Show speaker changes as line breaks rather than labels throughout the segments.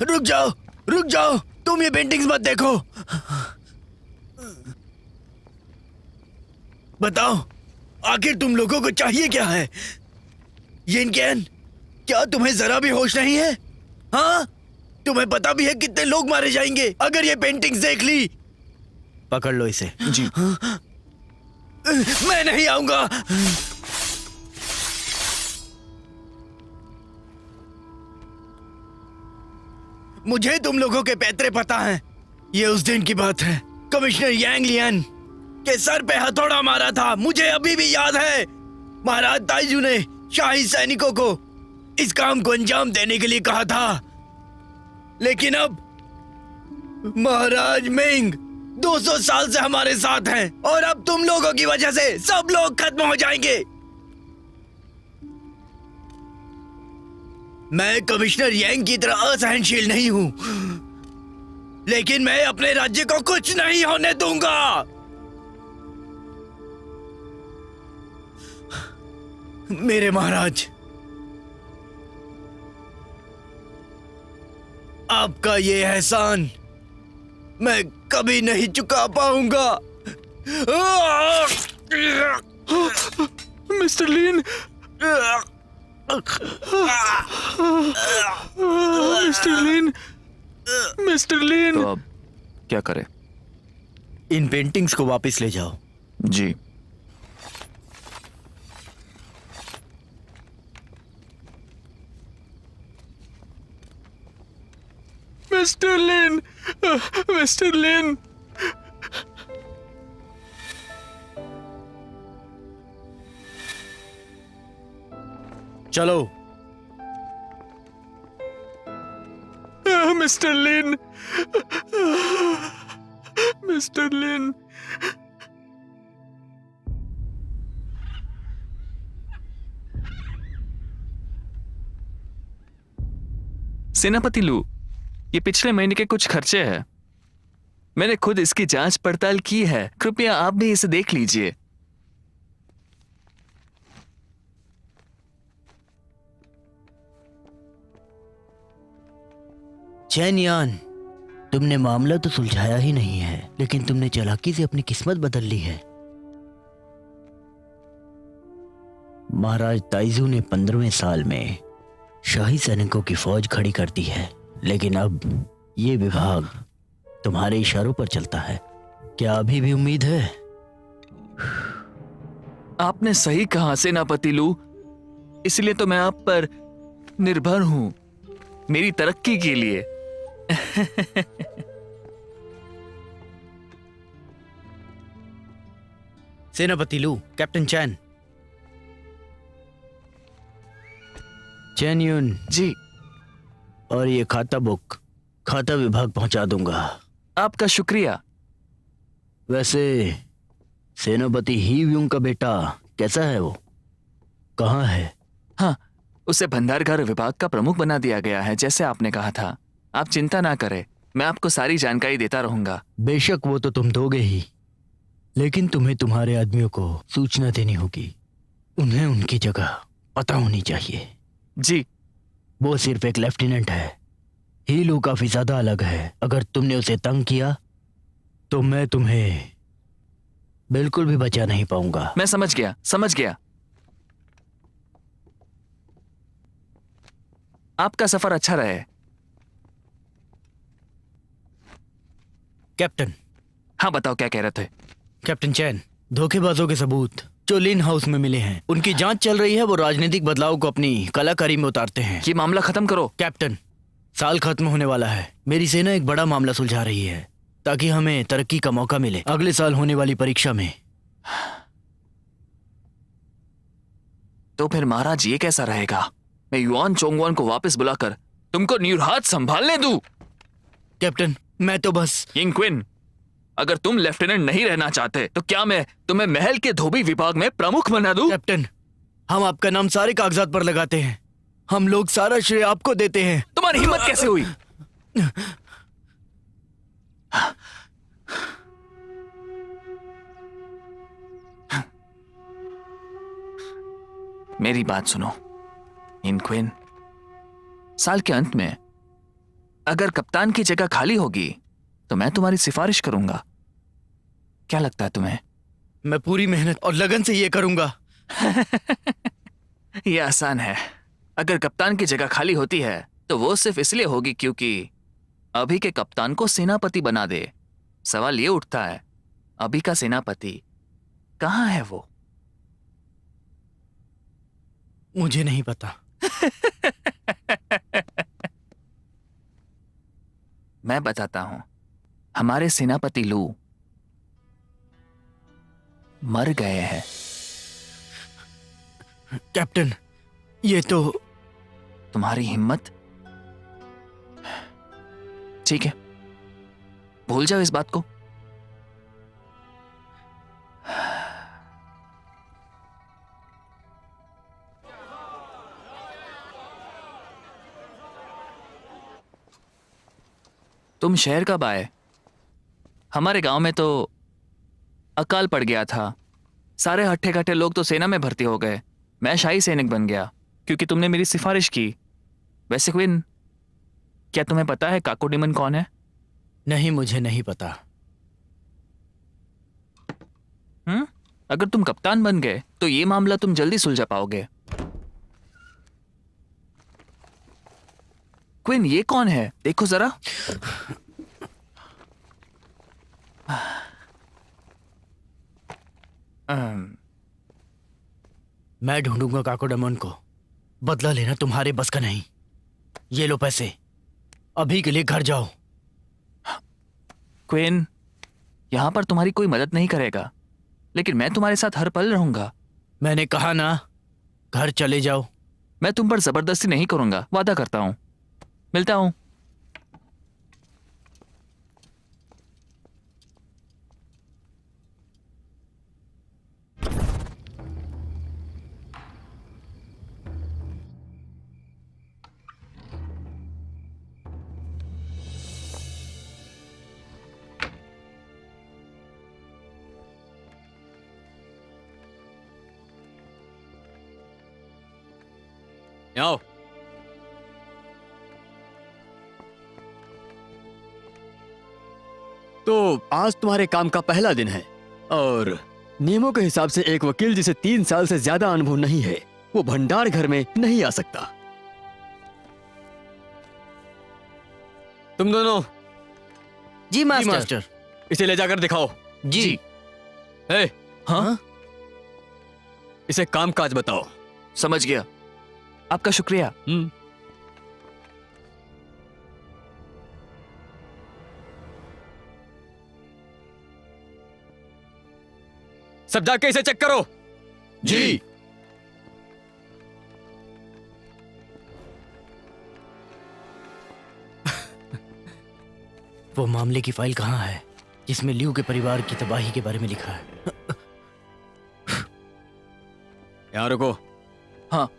रुक जाओ, रुक जाओ, तुम ये पेंटिंग्स मत देखो। बताओ, आखिर तुम लोगों को चाहिए क्या है? यिन केन, क्या तुम्हें जरा भी होश नहीं है? हाँ, तुम्हें पता भी है कितने लोग मारे जाएंगे अगर ये पेंटिंग्स देख ली? पकड़ लो इसे।
जी।
मैं नहीं आऊंगा। मुझे तुम लोगों के पैतरे पता हैं। ये उस दिन की बात है, कमिश्नर यांग लियन के सर पे हथौड़ा मारा था। मुझे अभी भी याद है। महाराज ताइजू ने शाही सैनिकों को इस काम को अंजाम देने के लिए कहा था, लेकिन अब महाराज मिंग 200 साल से हमारे साथ हैं और अब तुम लोगों की वजह से सब लोग खत्म हो जाएंगे। मैं कमिश्नर यांग की तरह असहनशील नहीं हूं, लेकिन मैं अपने राज्य को कुछ नहीं होने दूंगा। मेरे महाराज, आपका ये एहसान मैं कभी नहीं चुका पाऊंगा।
मिस्टर लिन, मिस्टर लिन, मिस्टर लिन।
तो अब क्या करें?
इन पेंटिंग्स को वापस ले जाओ।
जी।
मिस्टर लिन, मिस्टर लिन।
चलो।
मिस्टर लिन, मिस्टर लिन।
सेनापति लू, ये पिछले महीने के कुछ खर्चे हैं। मैंने खुद इसकी जांच पड़ताल की है। कृपया आप भी इसे देख लीजिए।
चैन यान, तुमने मामला तो सुलझाया ही नहीं है, लेकिन तुमने चालाकी से अपनी किस्मत बदल ली है। महाराज ताइजू ने 15वें साल में शाही सैनिकों की फौज खड़ी कर दी है, लेकिन अब ये विभाग तुम्हारे इशारों पर चलता है। क्या अभी भी उम्मीद है?
आपने सही कहा सेनापति लू, इसलिए तो मैं आप पर निर्भर हूं, मेरी तरक्की के लिए।
सेनापति लू, कैप्टन चैन। चैन यून
जी।
और ये खाता बुक खाता विभाग पहुंचा दूंगा।
आपका शुक्रिया।
वैसे सेनापति ही व्यूंग का बेटा कैसा है? वो कहाँ है?
हाँ, उसे भंडारघर विभाग का प्रमुख बना दिया गया है, जैसे आपने कहा था। आप चिंता ना करें, मैं आपको सारी जानकारी देता रहूंगा।
बेशक वो तो तुम दोगे ही, लेकिन तुम्हें तुम्हारे आदमियों को सूचना देनी होगी। उन्हें उनकी जगह पता होनी चाहिए।
जी।
वो सिर्फ एक लेफ्टिनेंट है, हीलू काफी ज्यादा अलग है। अगर तुमने उसे तंग किया तो मैं तुम्हें बिल्कुल भी बचा नहीं पाऊंगा।
मैं समझ गया, समझ गया। आपका सफर अच्छा रहे।
कैप्टन।
हाँ बताओ, क्या कह रहे थे?
कैप्टन चैन, धोखेबाजों के सबूत जो लिन हाउस में मिले हैं, उनकी जांच चल रही है। वो राजनीतिक बदलाव को अपनी कलाकारी में उतारते हैं।
ये मामला खत्म करो।
कैप्टन, साल खत्म होने वाला है। मेरी सेना एक बड़ा मामला सुलझा रही है ताकि हमें तरक्की का मौका मिले अगले साल होने वाली परीक्षा में।
तो फिर महाराज ये कैसा रहेगा? मैं युआन चोंगवान को वापस बुलाकर तुमको न्यूरहाट संभालने दूं?
कैप्टन, मैं तो बस
यिंग क्विन, अगर तुम लेफ्टिनेंट नहीं रहना चाहते तो क्या मैं तुम्हें महल के धोबी विभाग में प्रमुख बना दूं?
कैप्टन, हम आपका नाम सारे कागजात पर लगाते हैं। हम लोग सारा श्रेय आपको देते हैं।
तुम्हारी हिम्मत कैसे हुई? मेरी बात सुनो यिंग क्विन, साल के अंत में अगर कप्तान की जगह खाली होगी तो मैं तुम्हारी सिफारिश करूंगा। क्या लगता है तुम्हें?
मैं पूरी मेहनत और लगन से ये करूंगा।
यह आसान है। अगर कप्तान की जगह खाली होती है तो वो सिर्फ इसलिए होगी क्योंकि अभी के कप्तान को सेनापति बना दे। सवाल ये उठता है, अभी का सेनापति कहां है वो?
मुझे नहीं पता।
मैं बताता हूं। हमारे सेनापति लू मर गए हैं।
कैप्टन, ये तो
तुम्हारी हिम्मत। ठीक है, भूल जाओ इस बात को। तुम शहर कब आए? हमारे गांव में तो अकाल पड़ गया था। सारे हट्टे कट्टे लोग तो सेना में भर्ती हो गए। मैं शाही सैनिक बन गया क्योंकि तुमने मेरी सिफारिश की। वैसे क्विन, क्या तुम्हें पता है काकोडिमन कौन है?
नहीं, मुझे नहीं पता।
अगर तुम कप्तान बन गए तो ये मामला तुम जल्दी सुलझा पाओगे। क्विन, ये कौन है? देखो जरा।
मैं ढूंढूंगा काकोडमन को। बदला लेना तुम्हारे बस का नहीं। ये लो पैसे, अभी के लिए घर जाओ।
क्विन, यहां पर तुम्हारी कोई मदद नहीं करेगा, लेकिन मैं तुम्हारे साथ हर पल रहूंगा।
मैंने कहा ना, घर चले जाओ।
मैं तुम पर जबरदस्ती नहीं करूंगा, वादा करता हूं। मिलता हूं।
आओ। तो आज तुम्हारे काम का पहला दिन है और नियमों के हिसाब से एक वकील जिसे 3 साल से ज्यादा अनुभव नहीं है वो भंडार घर में नहीं आ सकता। तुम दोनों
जी मास्टर।
इसे ले जाकर दिखाओ।
जी।
ए,
हाँ?
इसे काम काज बताओ।
समझ गया, आपका शुक्रिया।
सब जाके इसे चेक करो।
जी। वो मामले की फाइल कहाँ है जिसमें लियू के परिवार की तबाही के बारे में लिखा है?
यहाँ रुको।
हाँ।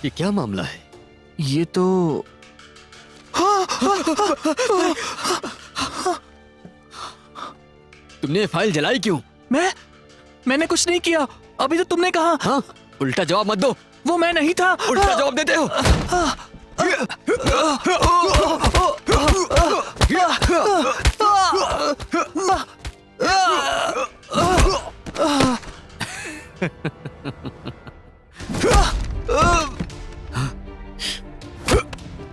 ये क्या मामला है?
ये तो
तुमने ये फाइल जलाई क्यों?
मैंने कुछ नहीं किया। अभी तो तुमने कहा।
हाँ, उल्टा जवाब मत दो।
वो मैं नहीं था।
उल्टा जवाब देते हो।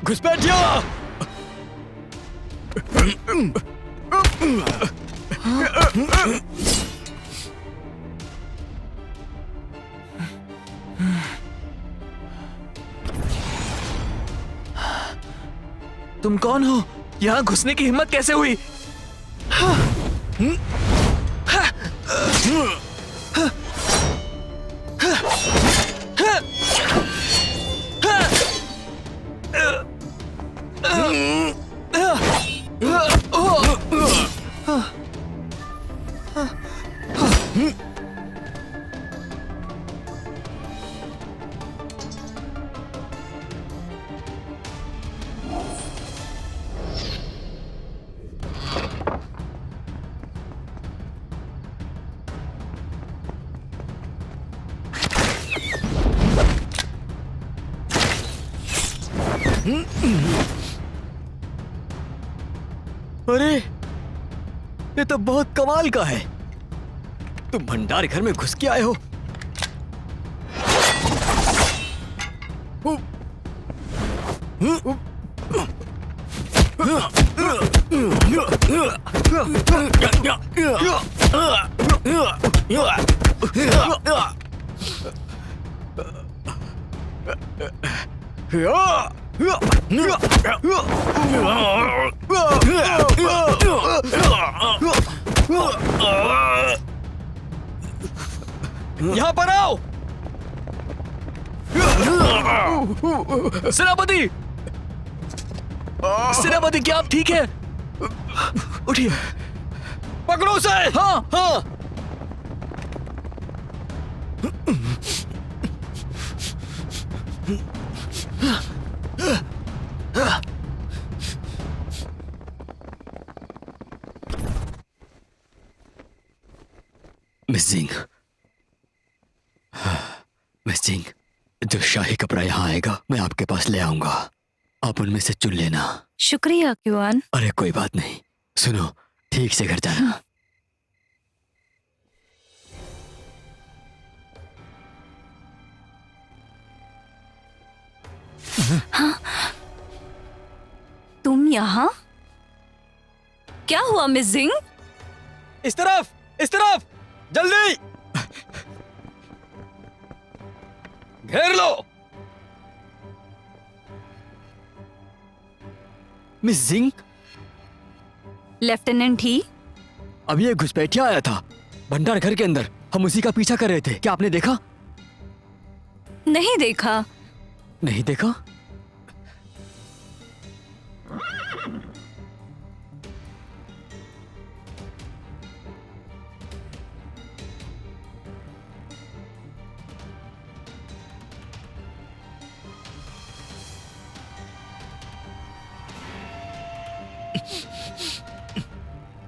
घुसपैठिया!
तुम कौन हो? यहाँ घुसने की हिम्मत कैसे हुई?
अरे, ये तो बहुत कमाल का है। तुम भंडार घर में घुस के आए हो। यहाँ पर आओ।
सेनापति! सेनापति, क्या आप ठीक है? उठिए।
पकड़ो उसे।
हाँ।
हाँ। मिस जिंग, मिस जिंग, जो शाही कपड़ा यहाँ आएगा मैं आपके पास ले आऊंगा। आप उनमें से चुन लेना।
शुक्रिया क्यूआन।
अरे कोई बात नहीं। सुनो, ठीक से घर जाना।
तुम यहाँ? क्या हुआ मिस जिंग?
इस तरफ, इस तरफ, जल्दी घेर लो। मिस जिंग,
लेफ्टिनेंट ही?
अभी एक घुसपैठिया आया था भंडार घर के अंदर। हम उसी का पीछा कर रहे थे। क्या आपने देखा?
नहीं देखा।
नहीं देखा?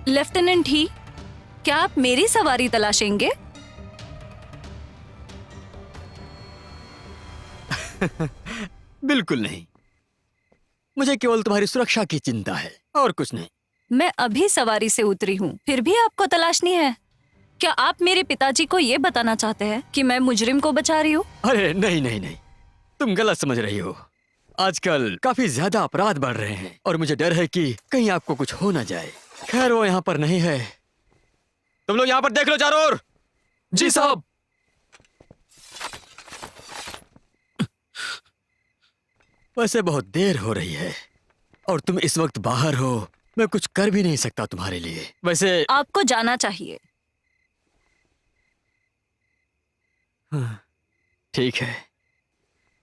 लेफ्टिनेंट ही, क्या आप मेरी सवारी तलाशेंगे?
बिल्कुल नहीं। मुझे केवल तुम्हारी सुरक्षा की चिंता है और कुछ नहीं।
मैं अभी सवारी से उतरी हूँ, फिर भी आपको तलाशनी है? क्या आप मेरे पिताजी को ये बताना चाहते हैं कि मैं मुजरिम को बचा रही हूँ?
अरे नहीं नहीं नहीं, तुम गलत समझ रही हो। आजकल काफी ज्यादा अपराध बढ़ रहे हैं और मुझे डर है कि कहीं आपको कुछ हो ना जाए। खैर, वो यहाँ पर नहीं है। तुम लोग यहाँ पर देख लो चारों ओर।
जी साहब।
वैसे बहुत देर हो रही है और तुम इस वक्त बाहर हो। मैं कुछ कर भी नहीं सकता तुम्हारे लिए। वैसे
आपको जाना चाहिए।
ठीक है,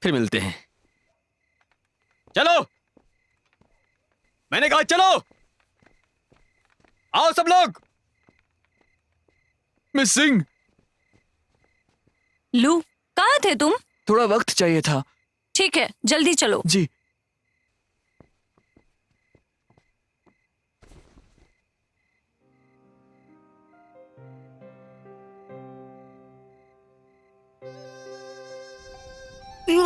फिर मिलते हैं। चलो, मैंने कहा चलो। आओ सब लोग।
मिस सिंह,
लू, कहाँ थे तुम?
थोड़ा वक्त चाहिए था।
ठीक है, जल्दी चलो।
जी।
Miss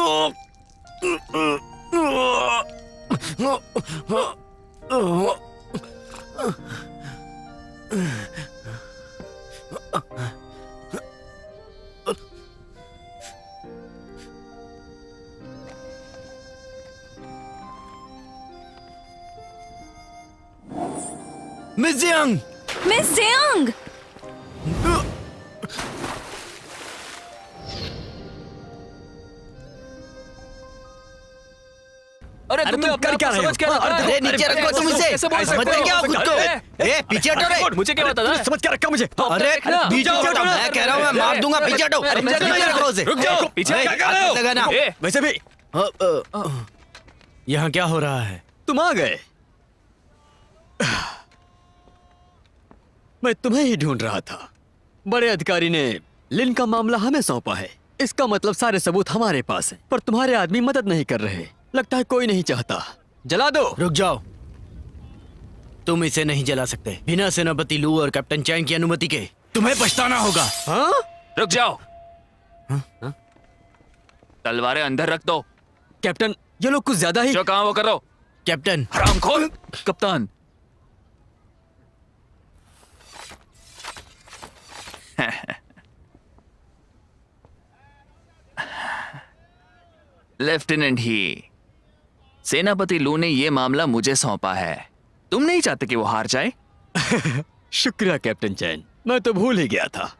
Jiang,
miss Jiang!
अरे
तुम
अपने
कर
आप
क्या
को
रहे हो?
समझ क्या रखा है?
अरे नीचे रखो तुम इसे।
कैसे बोल सकते
समझते
हो?
क्या हो खुद को?
अरे,
ए पीछे हटो रे।
मुझे क्या पता था?
समझ क्या रखा मुझे?
अरे
देखना।
पीछे
रुक जाओ,
हटो, मैं कह रहा हूँ मैं मार दूंगा, पीछे हटो।
अरे,
पीछे रखो उसे।
रुक जाओ, पीछे
ए,
क्या कर रहे हो?
हाथ लगा ना।
ए,
वैसे भी
यहाँ क्या हो रहा है?
तुम आ गए। मैं तुम्हें ही ढूंढ रहा था। बड़े अधिकारी ने लिन का मामला हमें सौंपा है। इसका मतलब सारे सबूत हमारे पास हैं, पर तुम्हारे आदमी मदद नहीं कर रहे। लगता है कोई नहीं चाहता। जला दो।
रुक जाओ, तुम इसे नहीं जला सकते बिना सेनापति लू और कैप्टन चैंग की अनुमति के। तुम्हें पछताना होगा।
हाँ?
रुक जाओ। तलवारें अंदर रख दो।
कैप्टन, ये लोग कुछ ज्यादा ही।
जो कहा वो करो।
कैप्टन,
हरामखोर। कप्तान, लेफ्टिनेंट ही, सेनापति लू ने ये मामला मुझे सौंपा है। तुम नहीं चाहते कि वो हार जाए?
शुक्रिया कैप्टन चैन, मैं तो भूल ही गया था।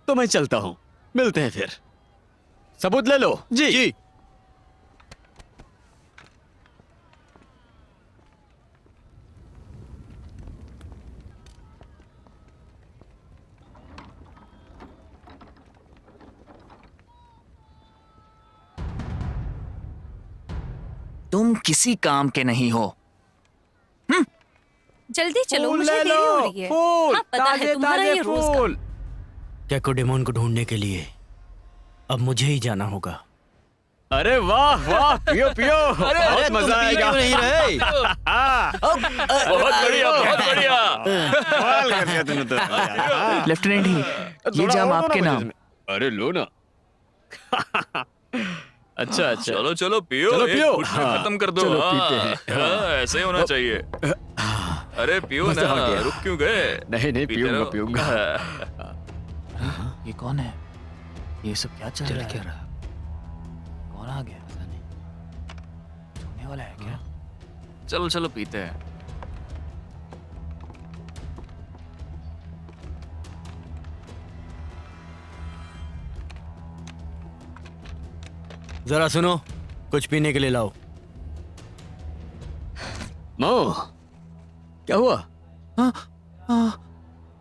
तो मैं चलता हूँ, मिलते हैं फिर। सबूत ले लो। जी।
तुम किसी काम के नहीं हो।
जल्दी चलो,
फूल
मुझे
ले
देरी
लो,
हो रही है।
फूल,
हाँ, पता है
ताजे
तुम्हारा
ताजे
ये रोज का।
फूल।
कैको डेमोन को ढूंढने के लिए अब मुझे ही जाना होगा।
अरे वाह वाह, पियो पियो। बहुत
तुम
मजा
पी
आएगा।
क्यों नहीं रहे?
बहुत बढ़िया, बहुत बढ़िया।
कमाल कर दिया तूने तो।
लेफ्टिनेंट ही, ये
थोड़ा
जाम
और दो
आपके
ना
नाम।
मुझे। अरे लो ना। अच्छा अच्छा।
चलो चलो पियो,
चलो
एक
पियो।
घुट में
हाँ,
खत्म कर दो।
चलो
हाँ,
पीते हैं।
हाँ, ऐसे ही होना चाहिए। अरे पियो
मजा
ना,
आ गया।
रुक क्यों गए?
नहीं नहीं,
पीते
पीऊंगा
रहो।
पीऊंगा।
ये कौन है? ये सब क्या चल रहा है? कौन आ गया? पता नहीं। सोने वाला है क्या? चलो चलो पीते हैं।
जरा सुनो, कुछ पीने के लिए लाओ।
मो, क्या हुआ?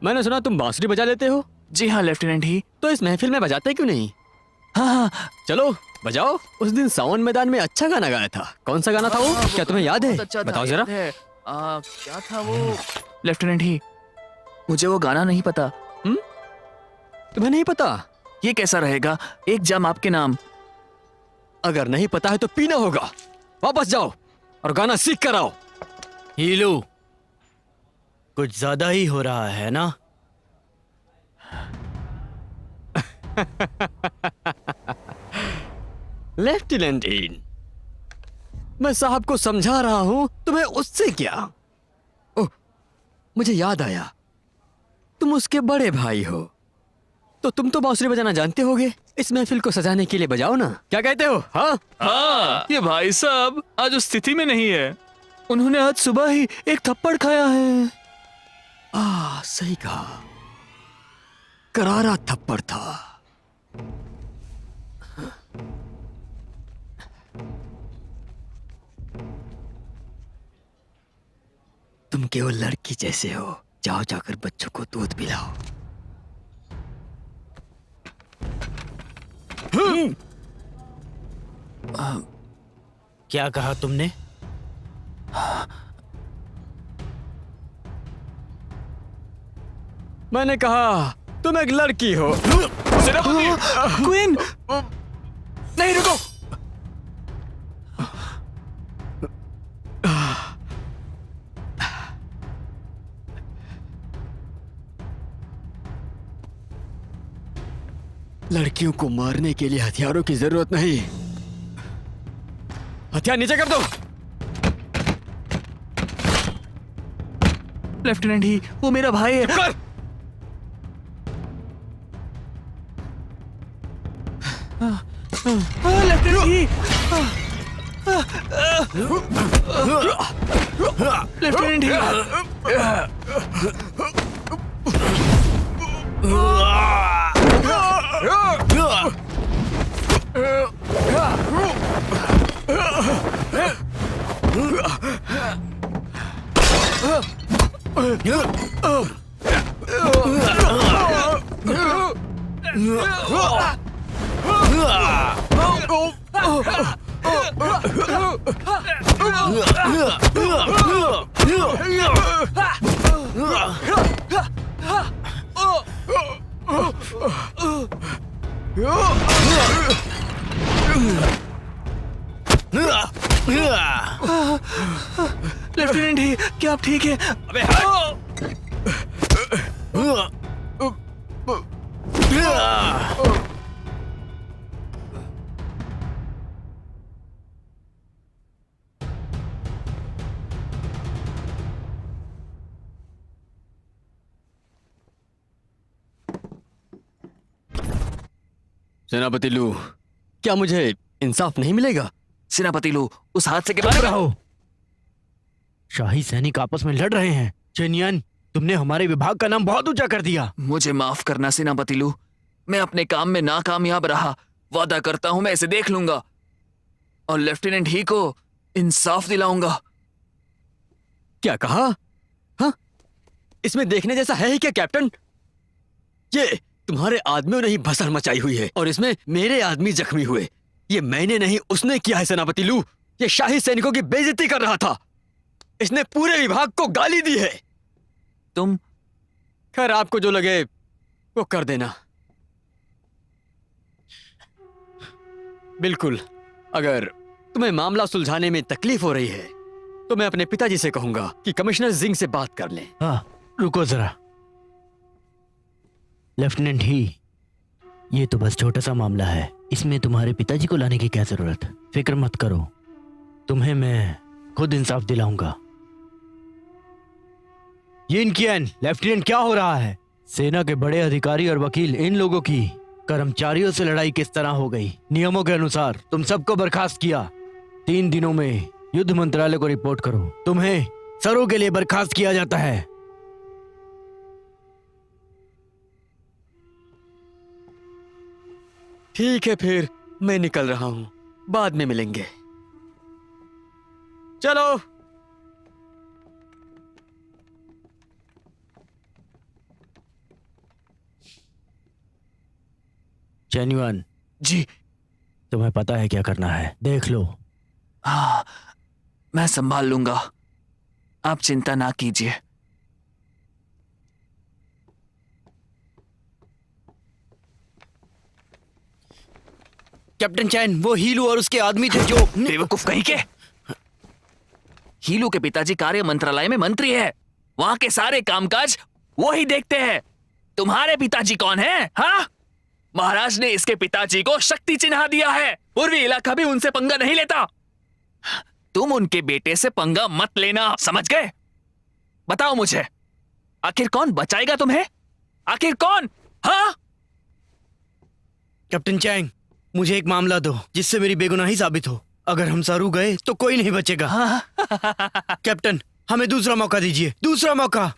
मैंने सुना तुम बांसुरी बजा लेते हो।
जी हाँ लेफ्टिनेंट ही।
तो इस महफिल में बजाते क्यों नहीं?
हाँ,
चलो बजाओ। उस दिन सावन मैदान में अच्छा गाना गाया था। कौन सा गाना था वो? क्या तुम्हें याद है?
बहुत अच्छा था,
बताओ जरा।
याद है। क्या था वो? लेफ्टिनेंट ही, मुझे वो गाना नहीं पता।
तुम्हें नहीं पता?
ये कैसा रहेगा? एक जाम आपके नाम।
अगर नहीं पता है तो पीना होगा। वापस जाओ और गाना सीख कर आओ।
हीलू, कुछ ज्यादा ही हो रहा है ना?
लेफ्टिनेंट इन, मैं साहब को समझा रहा हूं, तुम्हें उससे क्या? ओह, मुझे याद आया, तुम उसके बड़े भाई हो, तो तुम तो बांसुरी बजाना जानते होगे। इस महफिल को सजाने के लिए बजाओ ना। क्या कहते हो? हाँ,
हाँ, ये भाई साहब आज उस स्थिति में नहीं है।
उन्होंने आज सुबह ही एक थप्पड़ खाया है।
सही कहा, करारा थप्पड़ था। तुम केवल लड़की जैसे हो। जाओ जाकर बच्चों को दूध पिलाओ।
क्या कहा तुमने?
मैंने कहा तुम एक लड़की हो।
क्वीन, नहीं रुको।
लड़कियों को मारने के लिए हथियारों की जरूरत नहीं, हथियार नीचे कर दो।
लेफ्टिनेंट ही, वो मेरा भाई है।
कर।
लेफ्टिनेंट ही, लेफ्टिनेंट ही, लेफ्टिनेंट ही, क्या आप ठीक है?
अबे हट। सेनापति लू, क्या मुझे इंसाफ नहीं मिलेगा?
सेनापति लू, उस हादसे के बारे में
रहो। शाही सैनिक आपस में लड़ रहे हैं। चेनियन, तुमने हमारे विभाग का नाम बहुत ऊंचा कर दिया।
मुझे माफ करना सेनापति लू, मैं अपने काम में नाकामयाब रहा। वादा करता हूं मैं इसे देख लूंगा और लेफ्टिनेंट ही को इंसाफ दिलाऊंगा।
क्या कहा? हाँ? इसमें देखने जैसा है ही क्या कैप्टन? ये तुम्हारे आदमियों ने ही भसड़ मचाई हुई है और इसमें मेरे आदमी जख्मी हुए। ये मैंने नहीं, उसने किया है सेनापति लू। ये शाही सैनिकों की बेइज्जती कर रहा था। इसने पूरे विभाग को गाली दी है।
तुम
खैर, आपको जो लगे वो कर देना। बिल्कुल, अगर तुम्हें मामला सुलझाने में तकलीफ हो रही है तो मैं अपने पिताजी से कहूंगा कि कमिश्नर जिंग से बात कर लें।
हाँ, रुको जरा। लेफ्टिनेंट ही, ये तो बस छोटा सा मामला है। इसमें तुम्हारे पिताजी को लाने की क्या जरूरत? फिक्र मत करो, तुम्हें मैं खुद इंसाफ दिलाऊंगा। यिनकियन, लेफ्टिनेंट, क्या हो रहा है? सेना के बड़े अधिकारी और वकील, इन लोगों की कर्मचारियों से लड़ाई किस तरह हो गई? नियमों के अनुसार तुम सबको बर्खास्त किया। 3 दिनों में युद्ध मंत्रालय को रिपोर्ट करो। तुम्हें सरों के लिए बर्खास्त किया जाता है।
ठीक है, फिर मैं निकल रहा हूं, बाद में मिलेंगे। चलो।
चेन्युआन
जी,
तुम्हें पता है क्या करना है, देख लो।
हाँ, मैं संभाल लूंगा, आप चिंता ना कीजिए।
कैप्टन चैन, वो हीलू और उसके आदमी थे जो
बेवकूफ कहीं के। हीलू के पिताजी कार्य मंत्रालय में मंत्री है। वहां के सारे कामकाज वो ही देखते हैं। तुम्हारे पिताजी कौन है? हाँ, महाराज ने इसके पिताजी को शक्ति चिन्ह दिया है। पूर्वी इलाका भी उनसे पंगा नहीं लेता। तुम उनके बेटे से पंगा मत लेना, समझ गए? बताओ मुझे, आखिर कौन बचाएगा तुम्हें? आखिर कौन? हाँ?
कैप्टन चैंग, मुझे एक मामला दो जिससे मेरी बेगुनाही साबित हो। अगर हम सारू गए तो कोई नहीं बचेगा। कैप्टन, हमें दूसरा मौका दीजिए, दूसरा मौका।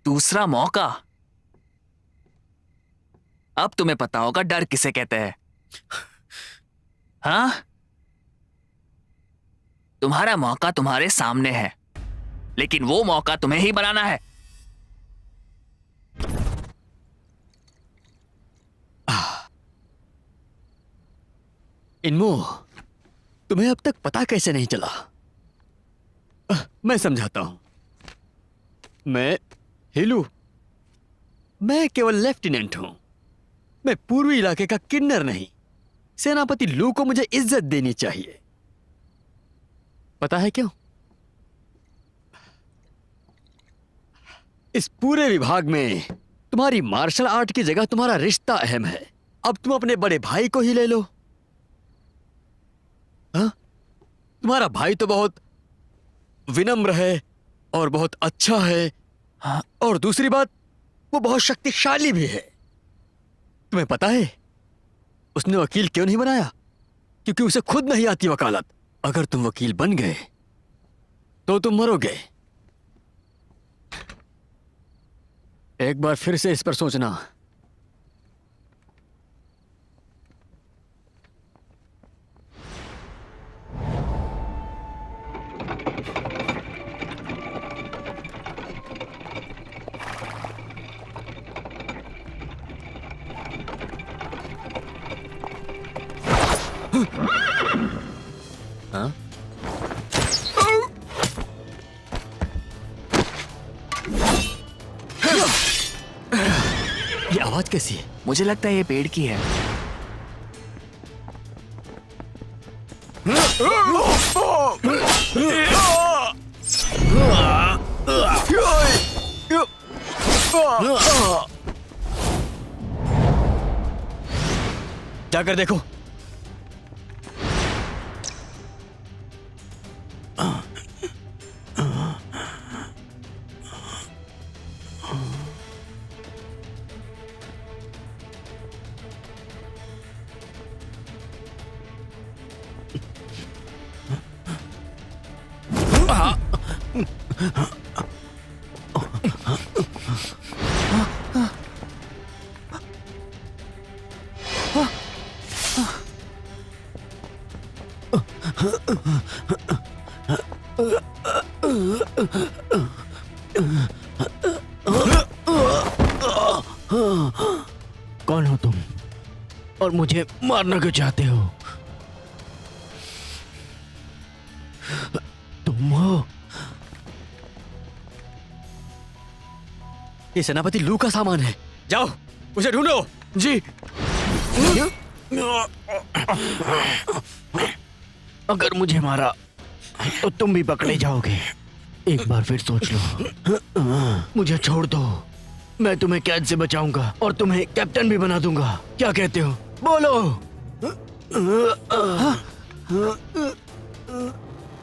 दूसरा मौका? अब तुम्हें पता होगा डर किसे कहते हैं। हाँ, तुम्हारा मौका तुम्हारे सामने है, लेकिन वो मौका तुम्हें ही बनाना है।
इनमो, तुम्हें अब तक पता कैसे नहीं चला? मैं समझाता हूं। मैं हीलू, मैं केवल लेफ्टिनेंट हूं। मैं पूर्वी इलाके का किन्नर नहीं। सेनापति लू को मुझे इज्जत देनी चाहिए। पता है क्यों? इस पूरे विभाग में तुम्हारी मार्शल आर्ट की जगह तुम्हारा रिश्ता अहम है। अब तुम अपने बड़े भाई को ही ले लो। हाँ? तुम्हारा भाई तो बहुत विनम्र है और बहुत अच्छा है।
हाँ।
और दूसरी बात, वो बहुत शक्तिशाली भी है। तुम्हें पता है उसने वकील क्यों नहीं बनाया? क्योंकि उसे खुद नहीं आती वकालत। अगर तुम वकील बन गए तो तुम मरोगे। एक बार फिर से इस पर सोचना। हाँ? ये आवाज कैसी है?
मुझे लगता है ये पेड़ की है।
जाकर देखो।
कौन हो तुम और मुझे मारना क्यों चाहते हो? तुम हो?
ये सेनापति लू का सामान है। जाओ उसे ढूंढो।
जी। अगर मुझे मारा तो तुम भी पकड़े जाओगे। एक बार फिर सोच लो। मुझे छोड़ दो, मैं तुम्हें कैद से बचाऊंगा और तुम्हें कैप्टन भी बना दूंगा। क्या कहते हो? बोलो।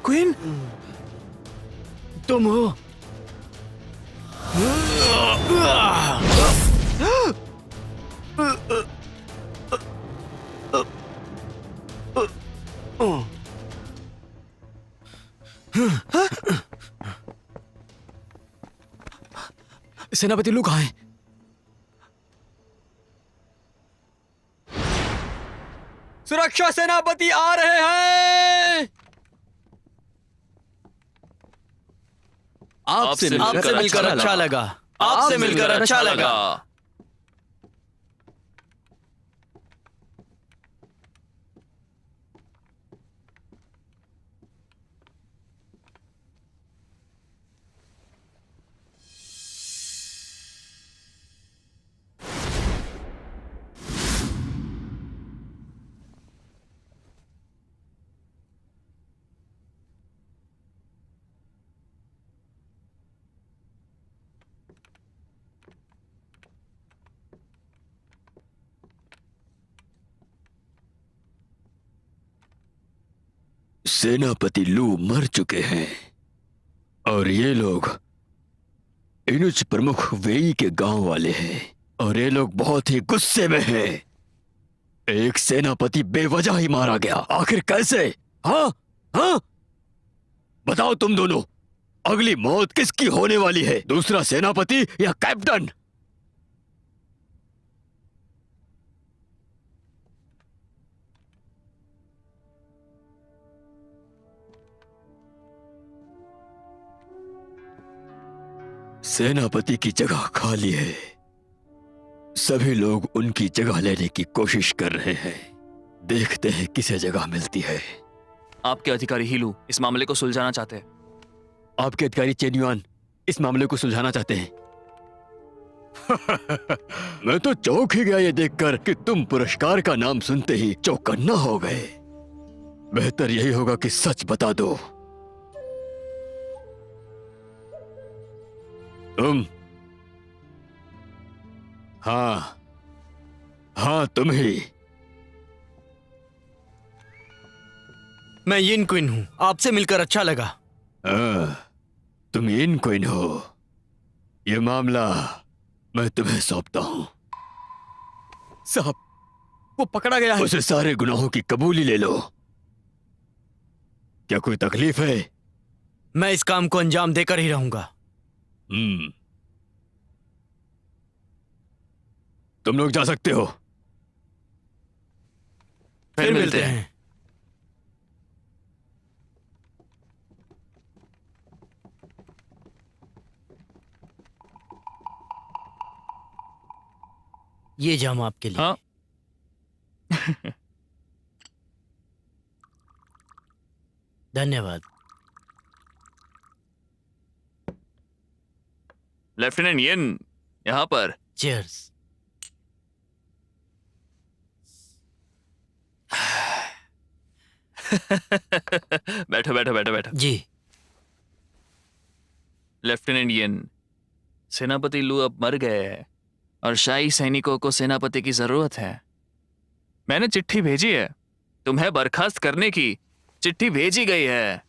क्वीन,
तुम हो?
सेनापति लू कहाँ है? सुरक्षा सेनापति आ रहे हैं।
आपसे मिलकर अच्छा लगा।
आपसे मिलकर अच्छा लगा।
सेनापति लू मर चुके हैं और ये लोग इनुच प्रमुख वेई के गांव वाले हैं और ये लोग बहुत ही गुस्से में हैं। एक सेनापति बेवजह ही मारा गया। आखिर कैसे? हाँ हाँ, बताओ तुम दोनों, अगली मौत किसकी होने वाली है? दूसरा सेनापति या कैप्टन? सेनापति की जगह खाली है। सभी लोग उनकी जगह लेने की कोशिश कर रहे हैं। देखते हैं किसे जगह मिलती है।
आपके अधिकारी हीलू इस मामले को सुलझाना चाहते हैं।
आपके अधिकारी चेन्युआन इस मामले को सुलझाना चाहते हैं। मैं तो चौंक ही गया ये देखकर कि तुम पुरस्कार का नाम सुनते ही चौकन्ना हो गए। बेहतर यही होगा कि सच बता दो। तुम? हाँ हाँ, तुम ही।
मैं यिन क्विन हूँ, आपसे मिलकर अच्छा लगा।
तुम इन क्वीन हो। ये मामला मैं तुम्हें सौंपता हूँ। साहब, वो पकड़ा गया है। उसे सारे गुनाहों की कबूली ले लो। क्या कोई तकलीफ है?
मैं इस काम को अंजाम देकर ही रहूंगा।
तुम लोग जा सकते हो।
फिर मिलते हैं। ये जाम आपके लिए।
हाँ।
धन्यवाद।
लेफ्टिनेंट येन यहाँ पर।
चीयर्स।
बैठो बैठो बैठो बैठो।
जी।
लेफ्टिनेंट येन, सेनापति लू अब मर गए हैं और शाही सैनिकों को सेनापति की जरूरत है। मैंने चिट्ठी भेजी है, तुम्हें बर्खास्त करने की चिट्ठी भेजी गई है।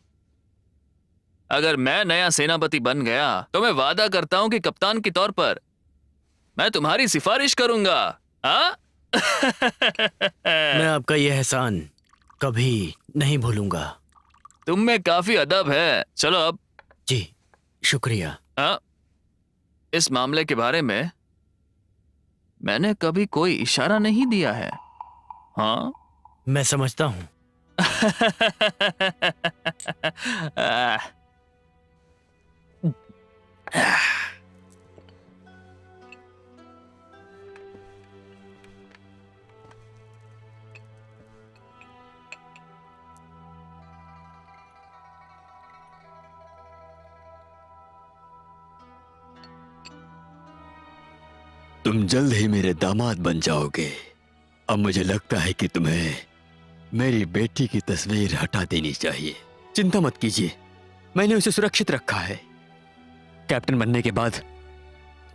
अगर मैं नया सेनापति बन गया तो मैं वादा करता हूं कि कप्तान के तौर पर मैं तुम्हारी सिफारिश करूंगा। हाँ?
मैं आपका यह एहसान कभी नहीं भूलूंगा।
तुम में काफी अदब है। चलो अब।
जी, शुक्रिया।
हाँ? इस मामले के बारे में मैंने कभी कोई इशारा नहीं दिया है। हाँ?
मैं समझता हूं।
तुम जल्द ही मेरे दामाद बन जाओगे। अब मुझे लगता है कि तुम्हें मेरी बेटी की तस्वीर हटा देनी चाहिए। चिंता मत कीजिए, मैंने उसे सुरक्षित रखा है। कैप्टन बनने के बाद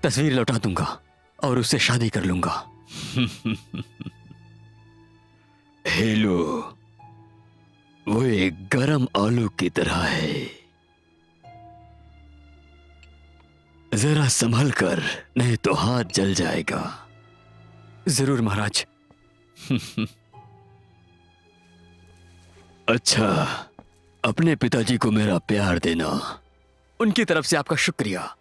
तस्वीर लौटा दूंगा और उससे शादी कर लूंगा। हेलो, वो एक गरम आलू की तरह है। जरा संभल कर, नहीं तो हाथ जल जाएगा। जरूर महाराज। अच्छा, अपने पिताजी को मेरा प्यार देना। उनकी तरफ से आपका शुक्रिया।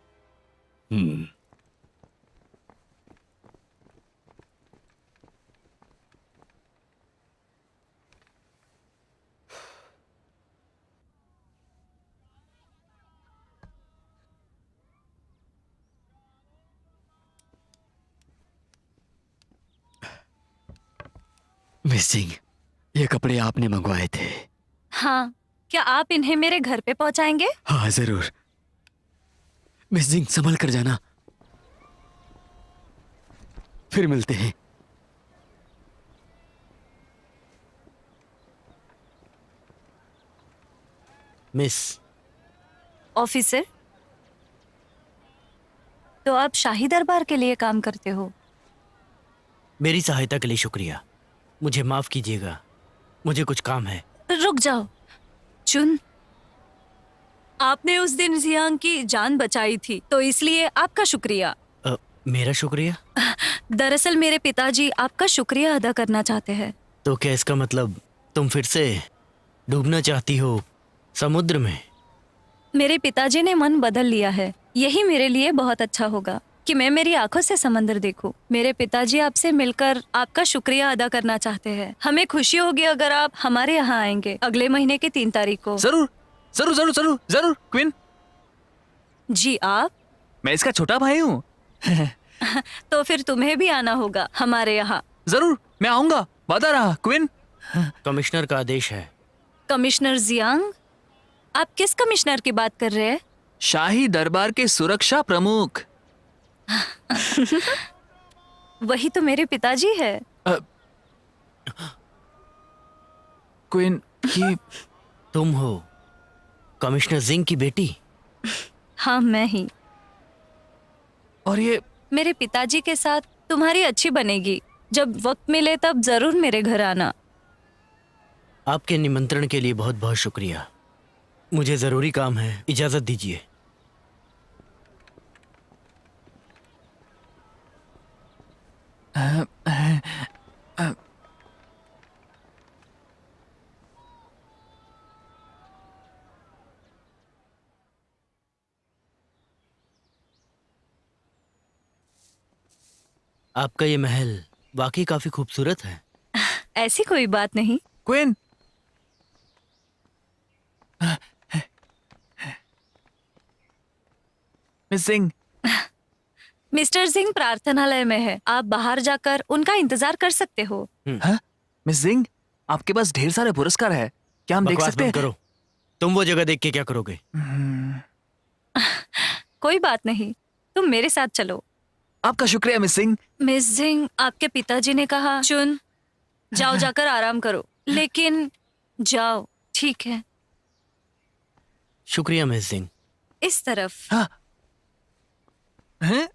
मिस सिंह, ये कपड़े आपने मंगवाए थे।
हाँ, क्या आप इन्हें मेरे घर पे पहुंचाएंगे?
हाँ जरूर। मिस सिंह, संभल कर जाना। फिर मिलते हैं।
मिस।
ऑफिसर, तो आप शाही दरबार के लिए काम करते हो?
मेरी सहायता के लिए शुक्रिया। मुझे माफ कीजिएगा, मुझे कुछ काम है।
रुक जाओ चुन, आपने उस दिन जियांग की जान बचाई थी, तो इसलिए आपका शुक्रिया।
मेरा शुक्रिया?
दरअसल मेरे पिताजी आपका शुक्रिया अदा करना चाहते हैं।
तो क्या इसका मतलब तुम फिर से डूबना चाहती हो समुद्र में?
मेरे पिताजी ने मन बदल लिया है। यही मेरे लिए बहुत अच्छा होगा कि मैं मेरी आंखों से समंदर देखूं। मेरे पिताजी आपसे मिलकर आपका शुक्रिया अदा करना चाहते हैं। हमें खुशी होगी अगर आप हमारे यहाँ आएंगे अगले महीने की 3 तारीख को।
जरूर जरूर जरूर जरूर जरूर। क्वीन,
जी आप?
मैं इसका छोटा भाई हूँ।
तो फिर तुम्हें भी आना होगा हमारे यहाँ।
जरूर, मैं आऊंगा, वादा रहा। क्वीन,
कमिश्नर का आदेश है।
Commissioner Jiang? आप किस कमिश्नर की बात कर रहे हैं?
शाही दरबार के सुरक्षा प्रमुख।
वही तो मेरे पिताजी है।
क्वीन, ये
तुम हो कमिश्नर जिंग की बेटी?
हाँ, मैं ही।
और ये
मेरे पिताजी के साथ तुम्हारी अच्छी बनेगी। जब वक्त मिले तब जरूर मेरे घर आना।
आपके निमंत्रण के लिए बहुत बहुत शुक्रिया। मुझे जरूरी काम है, इजाजत दीजिए। आपका ये महल वाकई काफी खूबसूरत है।
ऐसी कोई बात नहीं।
Queen, miss Singh,
mister Singh प्रार्थनालय में है, आप बाहर जाकर उनका इंतजार कर सकते हो।
हाँ? मिस सिंह, आपके पास ढेर सारे पुरस्कार है, क्या हम देख
बकवास
सकते
बंद
हैं?
करो। तुम वो जगह देख के क्या करोगे?
कोई बात नहीं, तुम मेरे साथ चलो।
आपका शुक्रिया मिस सिंह।
मिस सिंह, आपके पिताजी ने कहा चुन, जाओ जाकर आराम करो, लेकिन जाओ, ठीक है?
शुक्रिया मिस सिंह।
इस तरफ।
हाँ। हैं?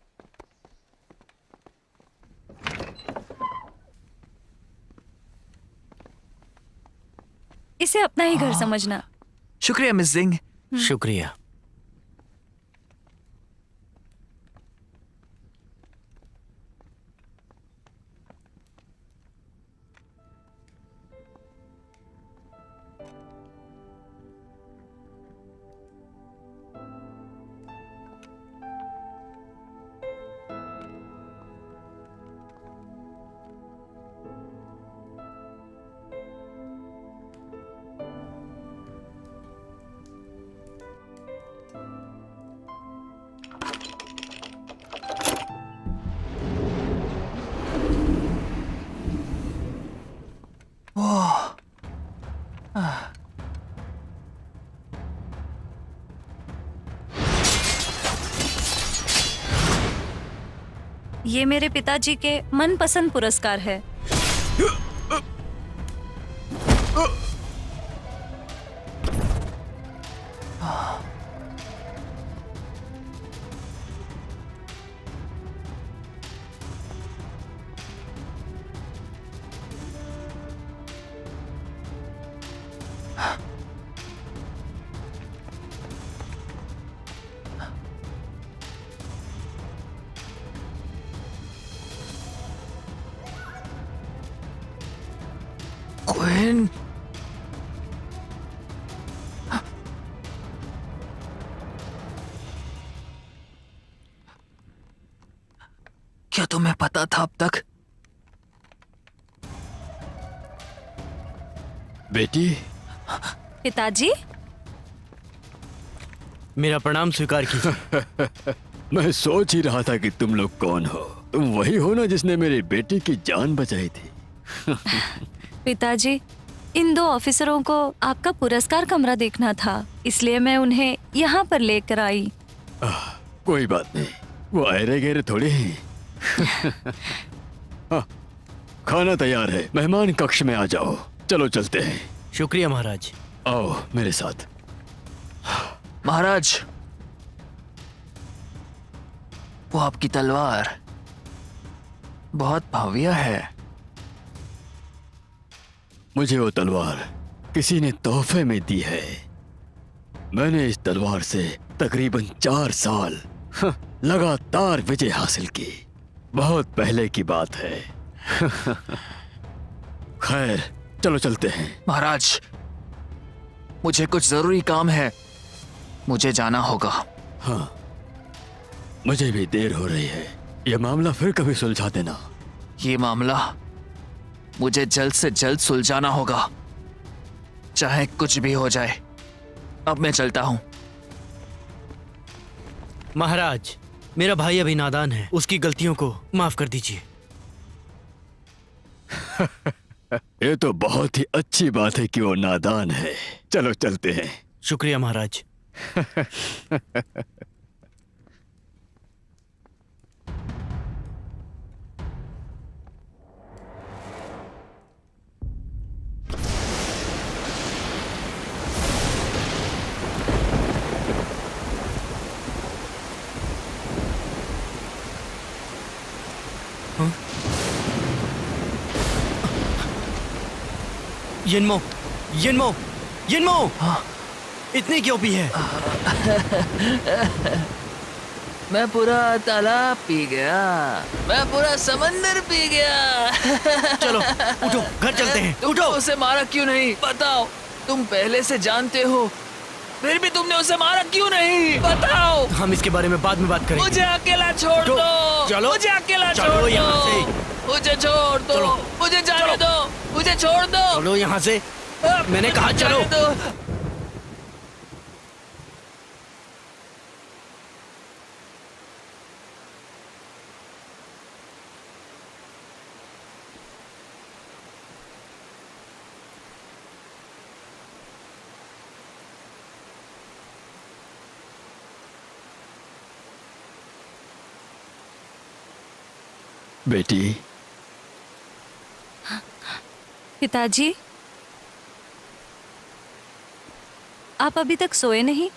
इसे अपना ही घर समझना।
शुक्रिया मिस सिंह।
शुक्रिया।
ये मेरे पिताजी के मनपसंद पुरस्कार है।
क्वीन, क्या तुम्हें पता था अब तक?
बेटी,
पिताजी,
मेरा प्रणाम स्वीकार कीजिए।
मैं सोच ही रहा था कि तुम लोग कौन हो। तुम वही हो ना जिसने मेरी बेटी की जान बचाई थी?
पिताजी, इन दो ऑफिसरों को आपका पुरस्कार कमरा देखना था, इसलिए मैं उन्हें यहाँ पर लेकर आई।
कोई बात नहीं, वो आयरे गहरे थोड़े ही। हाँ, खाना तैयार है, मेहमान कक्ष में आ जाओ। चलो चलते हैं।
शुक्रिया महाराज।
आओ मेरे साथ।
महाराज, वो आपकी तलवार बहुत भव्य है।
मुझे वो तलवार किसी ने तोहफे में दी है। मैंने इस तलवार से तकरीबन 4 साल लगातार विजय हासिल की। बहुत पहले की बात है। खैर, चलो चलते हैं।
महाराज, मुझे कुछ जरूरी काम है, मुझे जाना होगा।
हाँ, मुझे भी देर हो रही है। यह मामला फिर कभी सुलझा देना।
ये मामला मुझे जल्द से जल्द सुलझाना होगा, चाहे कुछ भी हो जाए। अब मैं चलता हूं।
महाराज, मेरा भाई अभी नादान है, उसकी गलतियों को माफ कर दीजिए।
ये तो बहुत ही अच्छी बात है कि वो नादान है। चलो चलते हैं।
शुक्रिया महाराज। यिनमो, यिनमो, यिनमो, इतनी क्यों पी है?
मैं पूरा तालाब पी गया, मैं पूरा समंदर पी गया।
चलो उठो, घर चलते हैं।
तुमने उसे मारा क्यों नहीं बताओ? तुम पहले से जानते हो, फिर भी तुमने उसे मारा क्यों नहीं बताओ?
हम इसके बारे में बाद में बात करेंगे।
मुझे अकेला छोड़
तो
दो,
चलो,
मुझे अकेला
चलो
छोड़
यहाँ
दो,
से।
मुझे छोड़ दो,
चलो,
मुझे जाने
चलो।
दो, मुझे छोड़ दो।
चलो यहाँ से, मैंने कहा
मुझे
चलो।
जाने दो।
बेटी,
पिताजी, आप अभी तक सोए नहीं?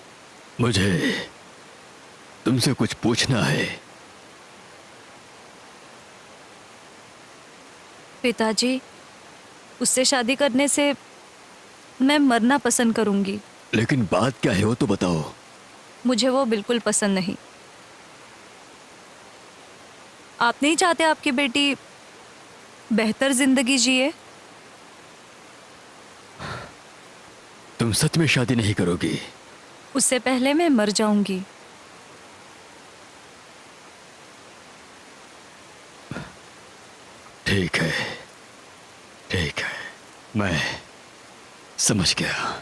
मुझे तुमसे कुछ पूछना है।
पिताजी, उससे शादी करने से मैं मरना पसंद करूंगी।
लेकिन बात क्या है वो तो बताओ।
मुझे वो बिल्कुल पसंद नहीं। आप नहीं चाहते आपकी बेटी बेहतर जिंदगी जिए?
तुम सच में शादी नहीं करोगी?
उससे पहले मैं मर जाऊंगी।
ठीक है, ठीक है, मैं समझ गया।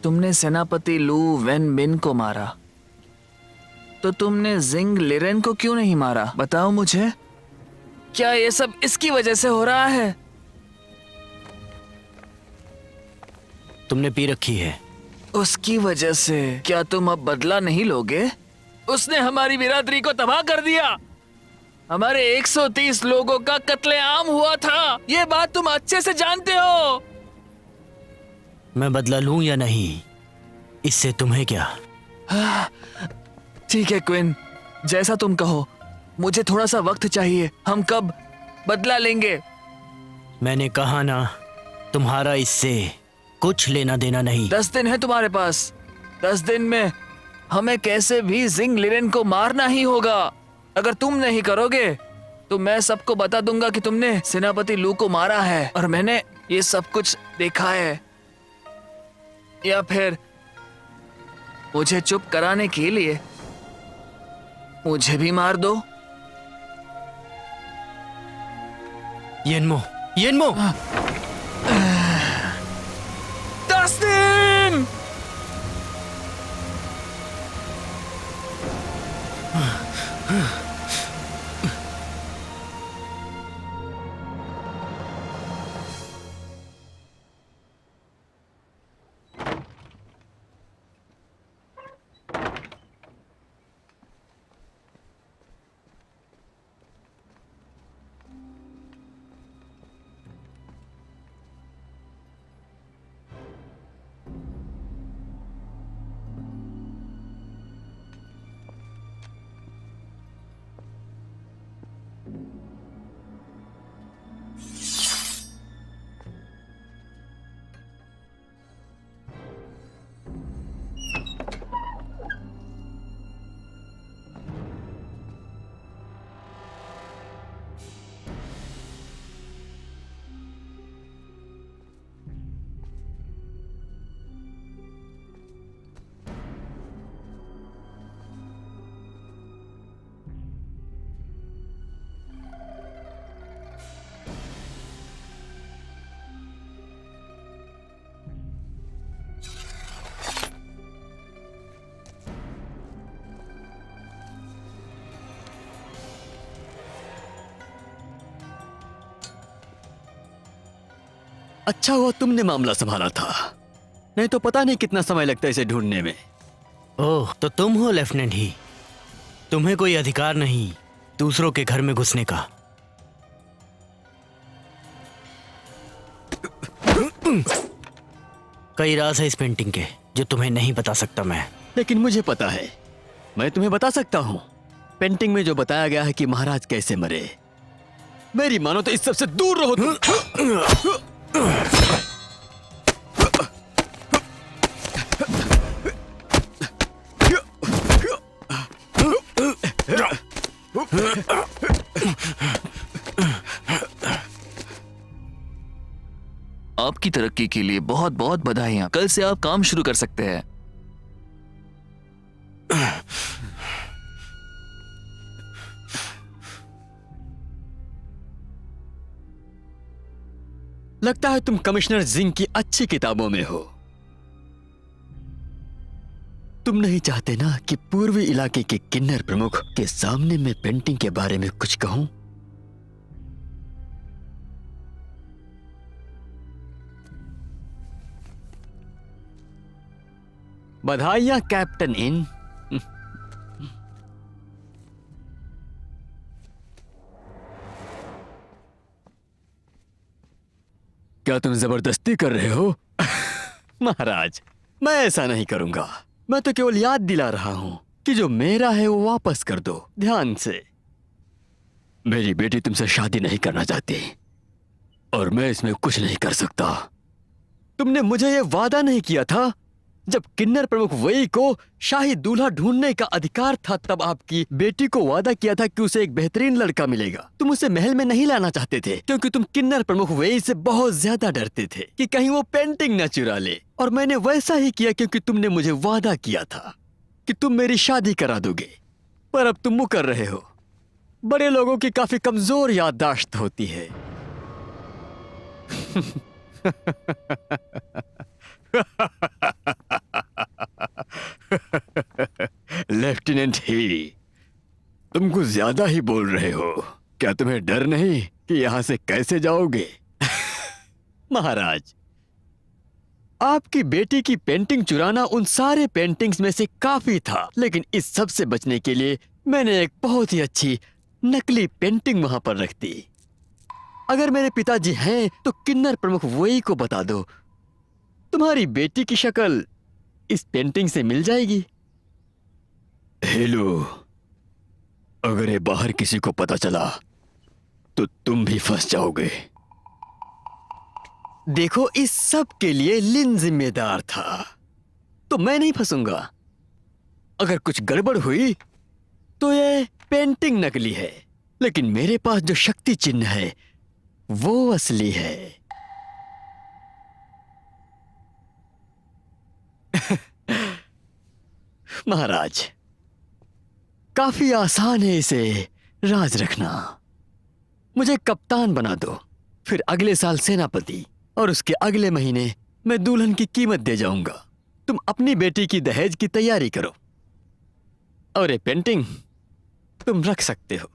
तुमने सेनापति लू वेन बिन को मारा, तो तुमने जिंग लिरेन को क्यों नहीं मारा? बताओ मुझे, क्या ये सब इसकी वजह से हो रहा है?
तुमने पी रखी है।
उसकी वजह से? क्या तुम अब बदला नहीं लोगे? उसने हमारी बिरादरी को तबाह कर दिया। हमारे 130 लोगों का कत्लेआम हुआ था। ये बात तुम अच्छे से जानते हो।
मैं बदला लूं या नहीं, इससे तुम्हें क्या?
ठीक है क्विन, जैसा तुम कहो। मुझे थोड़ा सा वक्त चाहिए। हम कब बदला लेंगे?
मैंने कहा ना, तुम्हारा इससे कुछ लेना देना नहीं।
10 दिन है तुम्हारे पास। 10 दिन में हमें कैसे भी जिंग लिरेन को मारना ही होगा। अगर तुम नहीं करोगे तो मैं सबको बता दूंगा कि तुमने सेनापति लू को मारा है और मैंने ये सब कुछ देखा है। या फिर मुझे चुप कराने के लिए मुझे भी मार दो।
यिनमो, यिनमो,
10 दिन।
अच्छा हुआ तुमने मामला संभाला था, नहीं तो पता नहीं कितना समय लगता इसे ढूंढने में।
ओह, तो तुम हो लेफ्टिनेंट ही। तुम्हें कोई अधिकार नहीं दूसरों के घर में घुसने का। कई राज है इस पेंटिंग के जो तुम्हें नहीं बता सकता मैं।
लेकिन मुझे पता है, मैं तुम्हें बता सकता हूँ। पेंटिंग में जो बताया गया है कि महाराज कैसे मरे, मेरी मानो तो इस सब से दूर रहो तुम।
आपकी तरक्की के लिए बहुत बहुत बधाइयां। कल से आप काम शुरू कर सकते हैं।
लगता है तुम कमिश्नर जिंग की अच्छी किताबों में हो। तुम नहीं चाहते ना कि पूर्वी इलाके के किन्नर प्रमुख के सामने मैं पेंटिंग के बारे में कुछ कहूं? बधाइयां कैप्टन इन। क्या तुम जबरदस्ती कर रहे हो? महाराज, मैं ऐसा नहीं करूंगा। मैं तो केवल याद दिला रहा हूं कि जो मेरा है वो वापस कर दो। ध्यान से। मेरी बेटी तुमसे शादी नहीं करना चाहती और मैं इसमें कुछ नहीं कर सकता। तुमने मुझे यह वादा नहीं किया था जब किन्नर प्रमुख वही को शाही दूल्हा ढूंढने का अधिकार था, तब आपकी बेटी को वादा किया था कि उसे एक बेहतरीन लड़का मिलेगा। तुम उसे महल में नहीं लाना चाहते थे क्योंकि तुम किन्नर प्रमुख वही से बहुत ज्यादा डरते थे कि कहीं वो पेंटिंग न चुरा ले। और मैंने वैसा ही किया क्योंकि तुमने मुझे वादा किया था कि तुम मेरी शादी करा दोगे। पर अब तुम मुकर रहे हो। बड़े लोगों की काफी कमजोर याददाश्त होती है। लेफ्टिनेंट ही, तुम कुछ ज्यादा ही बोल रहे हो। क्या तुम्हें डर नहीं कि यहां से कैसे जाओगे? महाराज, आपकी बेटी की पेंटिंग चुराना उन सारे पेंटिंग्स में से काफी था, लेकिन इस सब से बचने के लिए मैंने एक बहुत ही अच्छी नकली पेंटिंग वहां पर रख दी। अगर मेरे पिताजी हैं तो किन्नर प्रमुख वही को बता दो। तुम्हारी बेटी की शक्ल इस पेंटिंग से मिल जाएगी। हेलो, अगर ये बाहर किसी को पता चला तो तुम भी फंस जाओगे। देखो, इस सब के लिए लिन जिम्मेदार था, तो मैं नहीं फंसूंगा। अगर कुछ गड़बड़ हुई तो ये पेंटिंग नकली है, लेकिन मेरे पास जो शक्ति चिन्ह है वो असली है। महाराज, काफी आसान है इसे राज रखना। मुझे कप्तान बना दो, फिर अगले साल सेनापति, और उसके अगले महीने मैं दुल्हन की कीमत दे जाऊंगा। तुम अपनी बेटी की दहेज की तैयारी करो और ये पेंटिंग तुम रख सकते हो।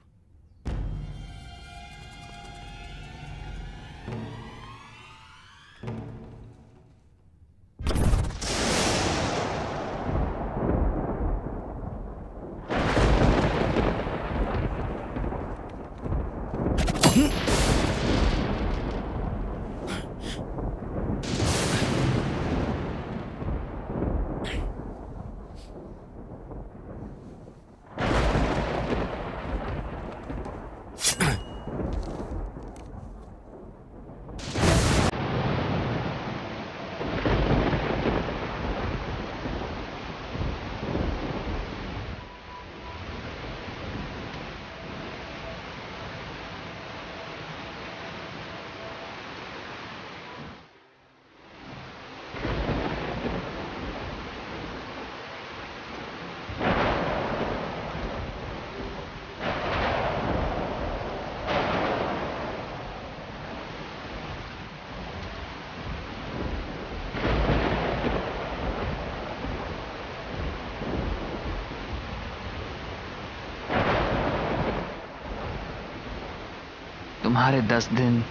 तुम्हारे 10 दिन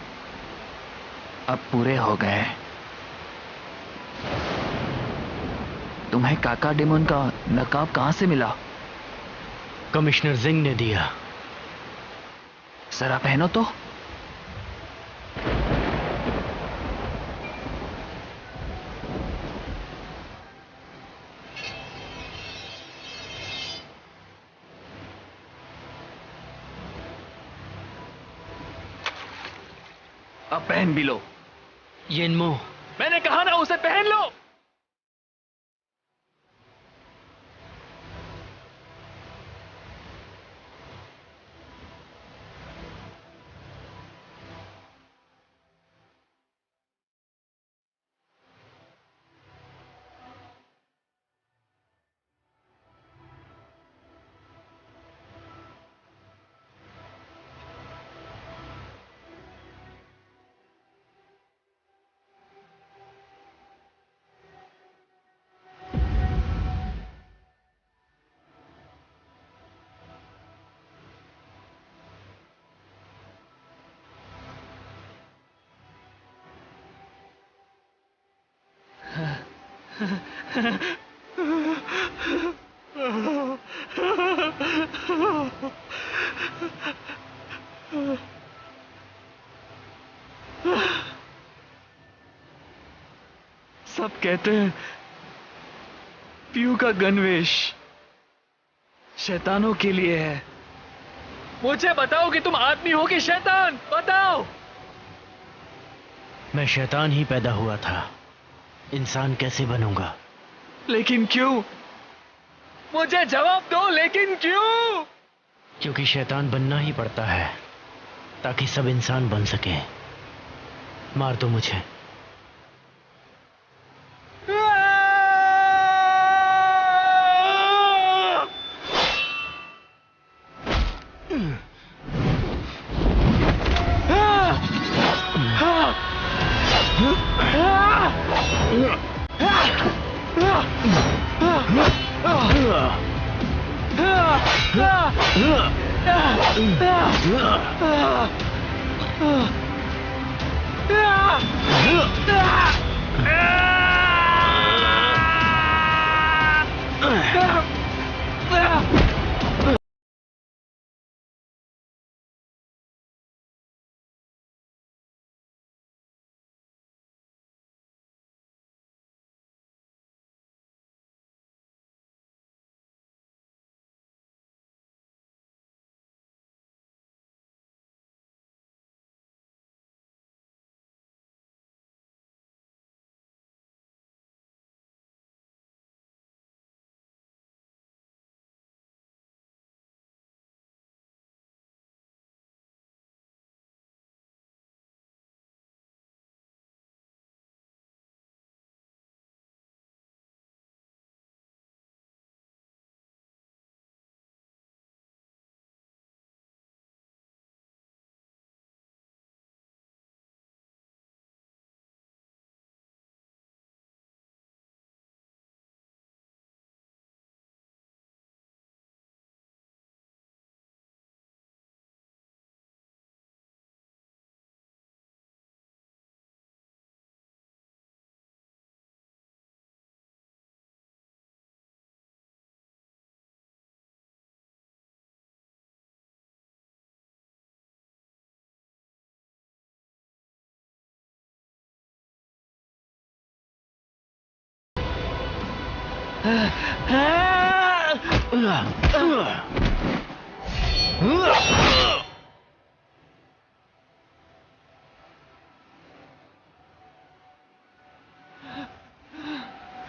अब पूरे हो गए। तुम्हें काका डेमोन का नकाब कहां से मिला?
कमिश्नर जिंग ने दिया।
जरा पहनो तो। अब पहन भी लो।
येनमो,
मैंने कहा ना उसे पहन लो। सब कहते हैं पीयू का गणवेश शैतानों के लिए है। मुझे बताओ कि तुम आदमी हो कि शैतान, बताओ।
मैं शैतान ही पैदा हुआ था, इंसान कैसे बनूंगा?
लेकिन क्यों? मुझे जवाब दो, लेकिन क्यों?
क्योंकि शैतान बनना ही पड़ता है ताकि सब इंसान बन सके। मार दो मुझे।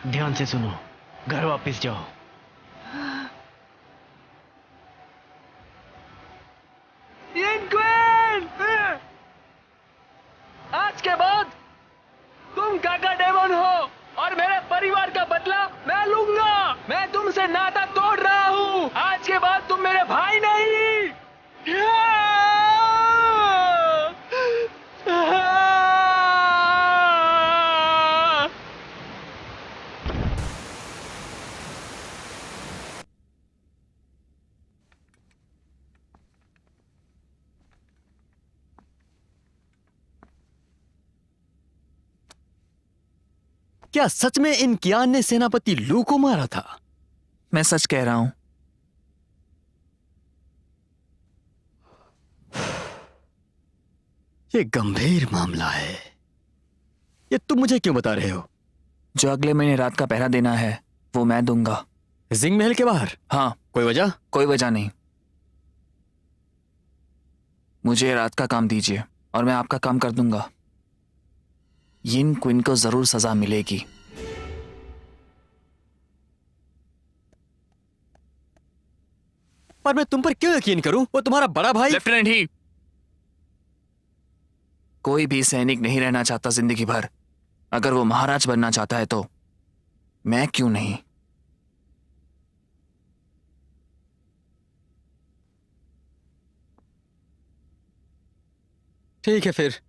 ध्यान से सुनो, घर वापस जाओ।
आज के बाद तुम काका डेमन हो और मेरे परिवार का बदला मैं लूंगा। मैं तुमसे नाता तोड़ रहा हूँ। आज के बाद तुम मेरे भाई नहीं।
क्या सच में इन कियान ने सेनापति लू को मारा था?
मैं सच कह रहा हूं।
ये गंभीर मामला है। ये तुम मुझे क्यों बता रहे हो?
जो अगले महीने रात का पहरा देना है वो मैं दूंगा।
जिंग महल के बाहर?
हाँ।
कोई वजह?
कोई वजह नहीं। मुझे रात का काम दीजिए और मैं आपका काम कर दूंगा। यिन क्विन को जरूर सजा मिलेगी।
पर मैं तुम पर क्यों यकीन करूं? वो तुम्हारा बड़ा भाई।
लेफ्टिनेंट ही, कोई भी सैनिक नहीं रहना चाहता जिंदगी भर। अगर वो महाराज बनना चाहता है तो मैं क्यों नहीं?
ठीक है फिर,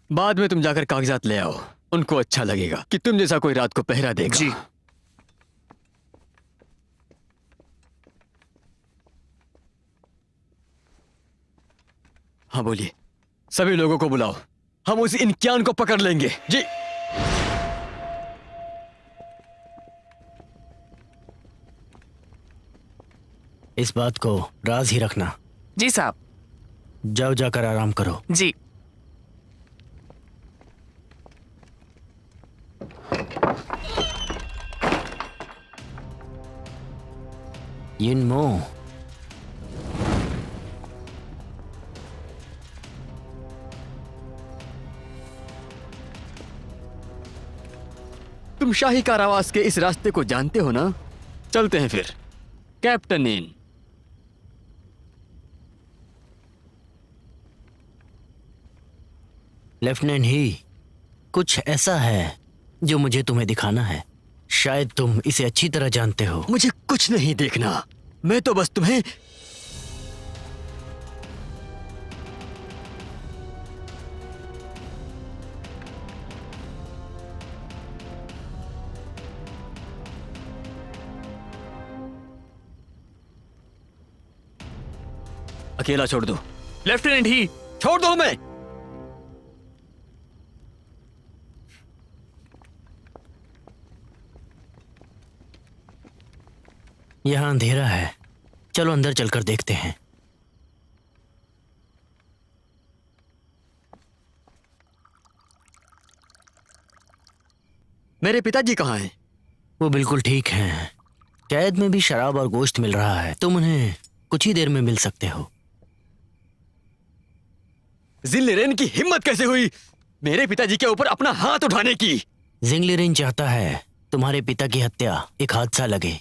बाद में तुम जाकर कागजात ले आओ। उनको अच्छा लगेगा कि तुम जैसा कोई रात को पहरा देगा।
जी।
हाँ बोलिए। सभी लोगों को बुलाओ, हम उस इनकियान को पकड़ लेंगे। जी।
इस बात को राज ही रखना।
जी साहब।
जाओ, जाकर आराम करो।
जी।
यिनमो,
तुम शाही कारावास के इस रास्ते को जानते हो ना? चलते हैं फिर। Captain in.
लेफ्टिनेंट ही, कुछ ऐसा है जो मुझे तुम्हें दिखाना है। शायद तुम इसे अच्छी तरह जानते हो।
मुझे कुछ नहीं देखना, मैं तो बस तुम्हें अकेला छोड़ दो।
लेफ्टिनेंट ही,
छोड़ दो मैं।
यहाँ अंधेरा है, चलो अंदर चलकर देखते हैं।
मेरे पिताजी कहाँ हैं?
वो बिल्कुल ठीक हैं। कैद में भी शराब और गोश्त मिल रहा है। तुम उन्हें कुछ ही देर में मिल सकते हो।
जिनलिरेन की हिम्मत कैसे हुई मेरे पिताजी के ऊपर अपना हाथ उठाने की?
जिंगलिरिन चाहता है तुम्हारे पिता की हत्या एक हादसा लगे।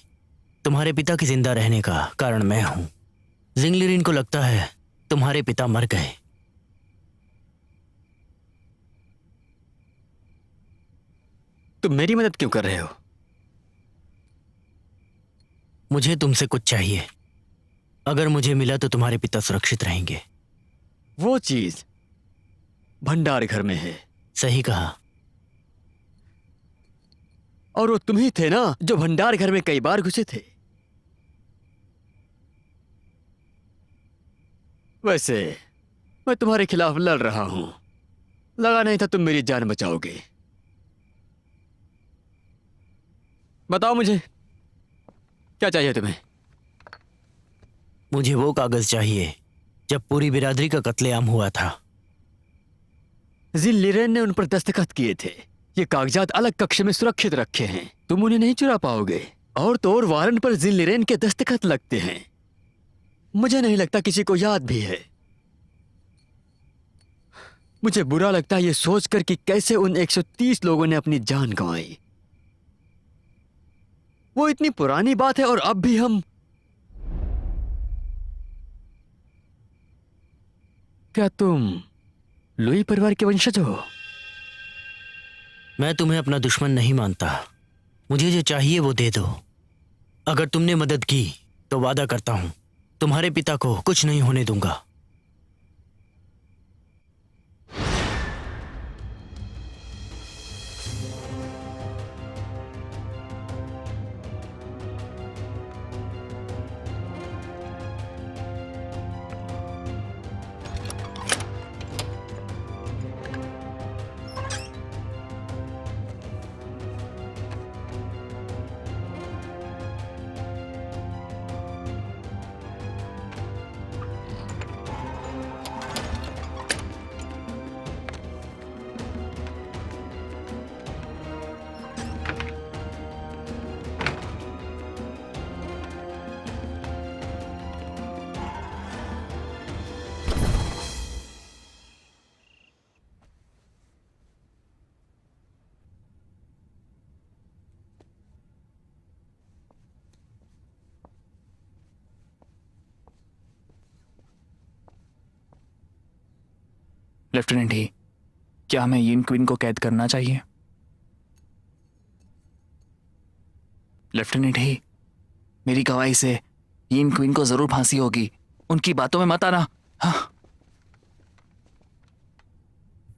तुम्हारे पिता के जिंदा रहने का कारण मैं हूं। जिंगलिरिन को लगता है तुम्हारे पिता मर गए।
तुम मेरी मदद क्यों कर रहे हो?
मुझे तुमसे कुछ चाहिए। अगर मुझे मिला तो तुम्हारे पिता सुरक्षित रहेंगे।
वो चीज भंडार घर में है।
सही कहा।
और वो तुम ही थे ना जो भंडार घर में कई बार घुसे थे। वैसे मैं तुम्हारे खिलाफ लड़ रहा हूं। लगा नहीं था तुम मेरी जान बचाओगे। बताओ मुझे क्या चाहिए तुम्हें?
मुझे वो कागज चाहिए जब पूरी बिरादरी का कत्लेआम हुआ था।
जिनलिरेन ने उन पर दस्तखत किए थे। ये कागजात अलग कक्ष में सुरक्षित रखे हैं, तुम उन्हें नहीं चुरा पाओगे। और तो और वारंट पर जिनलिरेन के दस्तखत लगते हैं। मुझे नहीं लगता किसी को याद भी है। मुझे बुरा लगता है ये सोचकर कि कैसे उन 130 लोगों ने अपनी जान गंवाई। वो इतनी पुरानी बात है और अब भी हम। क्या तुम लुई परिवार के वंशज हो?
मैं तुम्हें अपना दुश्मन नहीं मानता। मुझे जो चाहिए वो दे दो। अगर तुमने मदद की तो वादा करता हूं तुम्हारे पिता को कुछ नहीं होने दूंगा।
लेफ्टिनेंट ही, क्या हमें यीन क्वीन को कैद करना चाहिए? लेफ्टिनेंट ही, मेरी गवाही से यीन क्वीन को जरूर फांसी होगी। उनकी बातों में मत आना। हाँ।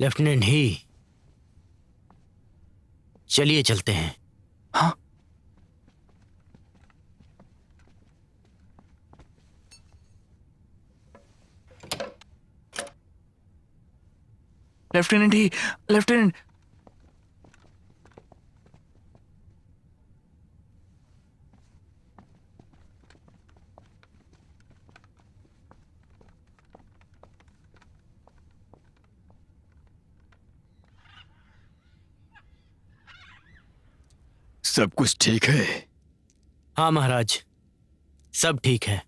लेफ्टिनेंट ही, चलिए चलते हैं।
हाँ। लेफ्टिनेंट ही, लेफ्टिनेंट।
सब कुछ ठीक है?
हाँ महाराज, सब ठीक है।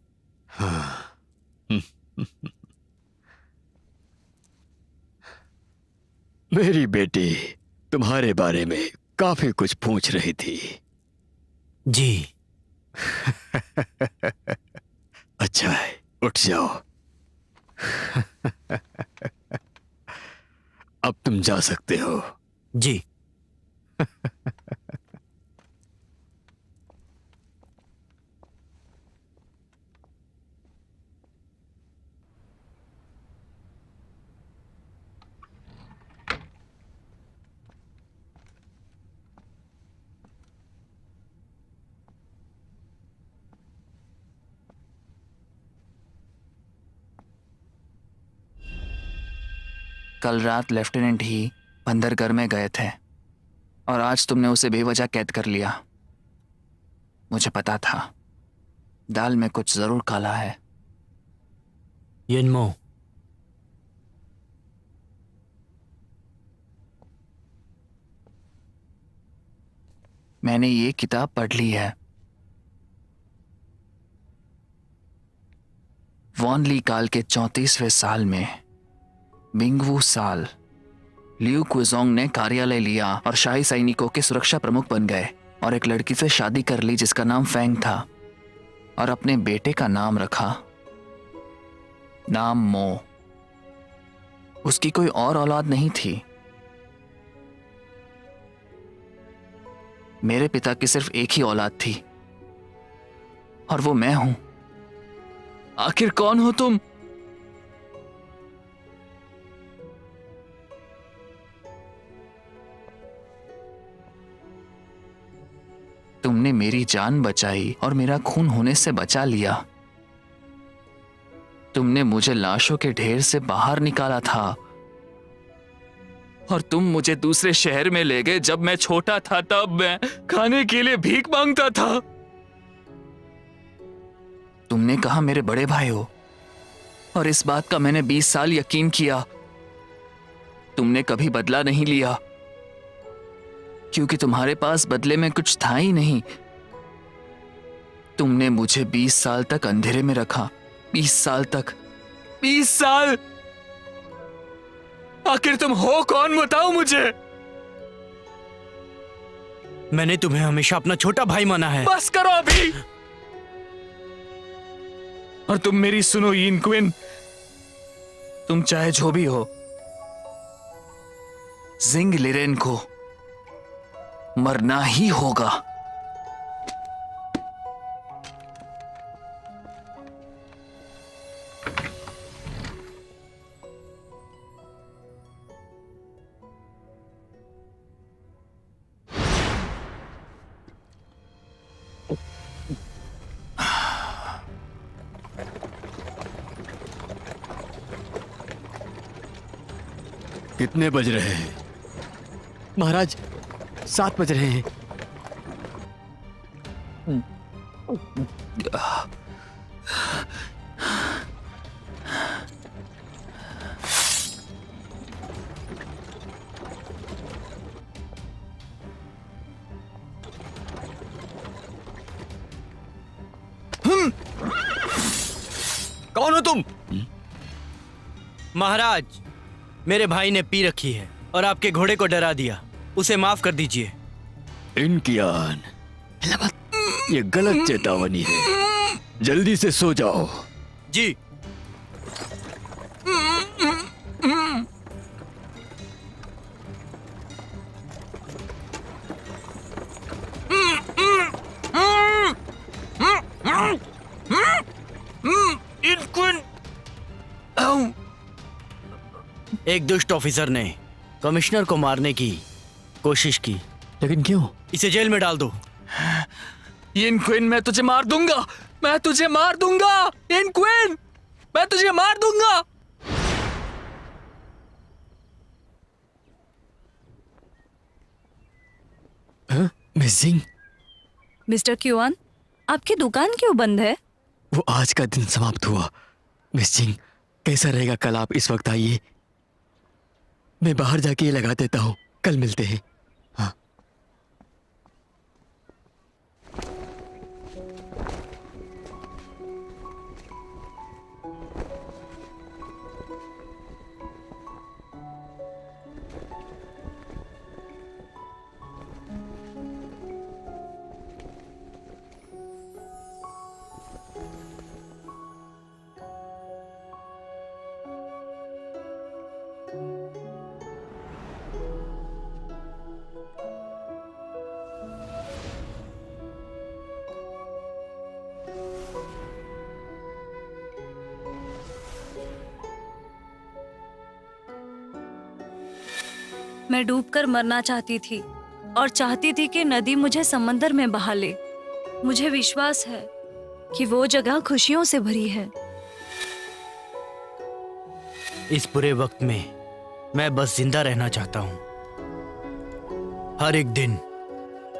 मेरी बेटी तुम्हारे बारे में काफी कुछ पूछ रही थी।
जी।
अच्छा है, उठ जाओ। अब तुम जा सकते हो।
जी।
कल रात लेफ्टिनेंट ही बंदरगढ़ में गए थे और आज तुमने उसे बेवजह कैद कर लिया। मुझे पता था दाल में कुछ जरूर काला है।
यिनमो,
मैंने ये किताब पढ़ ली है। वॉन ली काल के 34वें साल में बिंगवू साल लियू क्विजोंग ने कार्यालय लिया और शाही सैनिकों के सुरक्षा प्रमुख बन गए और एक लड़की से शादी कर ली जिसका नाम फेंग था और अपने बेटे का नाम रखा नाम मो। उसकी कोई और औलाद नहीं थी। मेरे पिता की सिर्फ एक ही औलाद थी और वो मैं हूं। आखिर कौन हो तुम? तुमने मेरी जान बचाई और मेरा खून होने से बचा लिया। तुमने मुझे लाशों के ढेर से बाहर निकाला था और तुम मुझे दूसरे शहर में ले गए। जब मैं छोटा था तब मैं खाने के लिए भीख मांगता था। तुमने कहा मेरे बड़े भाई हो और इस बात का मैंने 20 साल यकीन किया। तुमने कभी बदला नहीं लिया क्योंकि तुम्हारे पास बदले में कुछ था ही नहीं। तुमने मुझे 20 साल तक अंधेरे में रखा। 20 साल तक। 20 साल। आखिर तुम हो कौन, बताओ मुझे।
मैंने तुम्हें हमेशा अपना छोटा भाई माना है।
बस करो अभी। और तुम मेरी सुनो यीन क्विन, तुम चाहे जो भी हो, जिंग लिरेन को मरना ही होगा।
कितने बज रहे हैं? महाराज 7 बज रहे हैं। कौन हो तुम?
महाराज, मेरे भाई ने पी रखी है और आपके घोड़े को डरा दिया। उसे माफ कर दीजिए।
इनकियान, ये गलत चेतावनी है। जल्दी से सो जाओ।
जी। एक दुष्ट ऑफिसर ने कमिश्नर को मारने की कोशिश की।
लेकिन क्यों?
इसे जेल में डाल दो।
इन क्विन, मैं तुझे मार दूंगा, मैं तुझे मार दूंगा। इन क्विन, मैं तुझे मार दूंगा।
हाँ? मिस जिंग,
मिस्टर क्यूआन, आपकी दुकान क्यों बंद है?
वो आज का दिन समाप्त हुआ। मिस जिंग, कैसा रहेगा कल आप इस वक्त आइए, मैं बाहर जाके ये लगा देता हूँ, कल मिलते हैं। हाँ।
मैं डूबकर मरना चाहती थी और चाहती थी कि नदी मुझे समंदर में बहा ले। मुझे विश्वास है कि वो जगह खुशियों से भरी है।
इस बुरे वक्त में मैं बस जिंदा रहना चाहता हूँ। हर एक दिन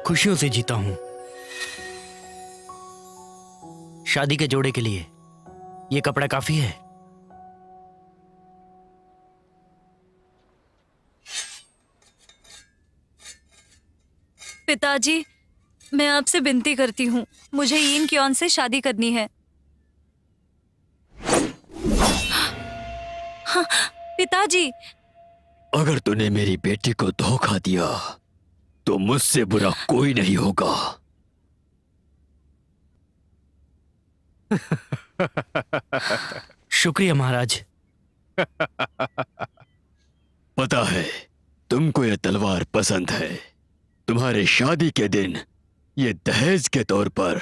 खुशियों से जीता हूँ। शादी के जोड़े के लिए ये कपड़ा काफी है।
पिताजी, मैं आपसे विनती करती हूँ, मुझे यीन क्योन से शादी करनी है। हाँ, पिताजी।
अगर तूने मेरी बेटी को धोखा दिया तो मुझसे बुरा कोई नहीं होगा।
शुक्रिया महाराज।
पता है तुमको यह तलवार पसंद है। तुम्हारे शादी के दिन ये दहेज के तौर पर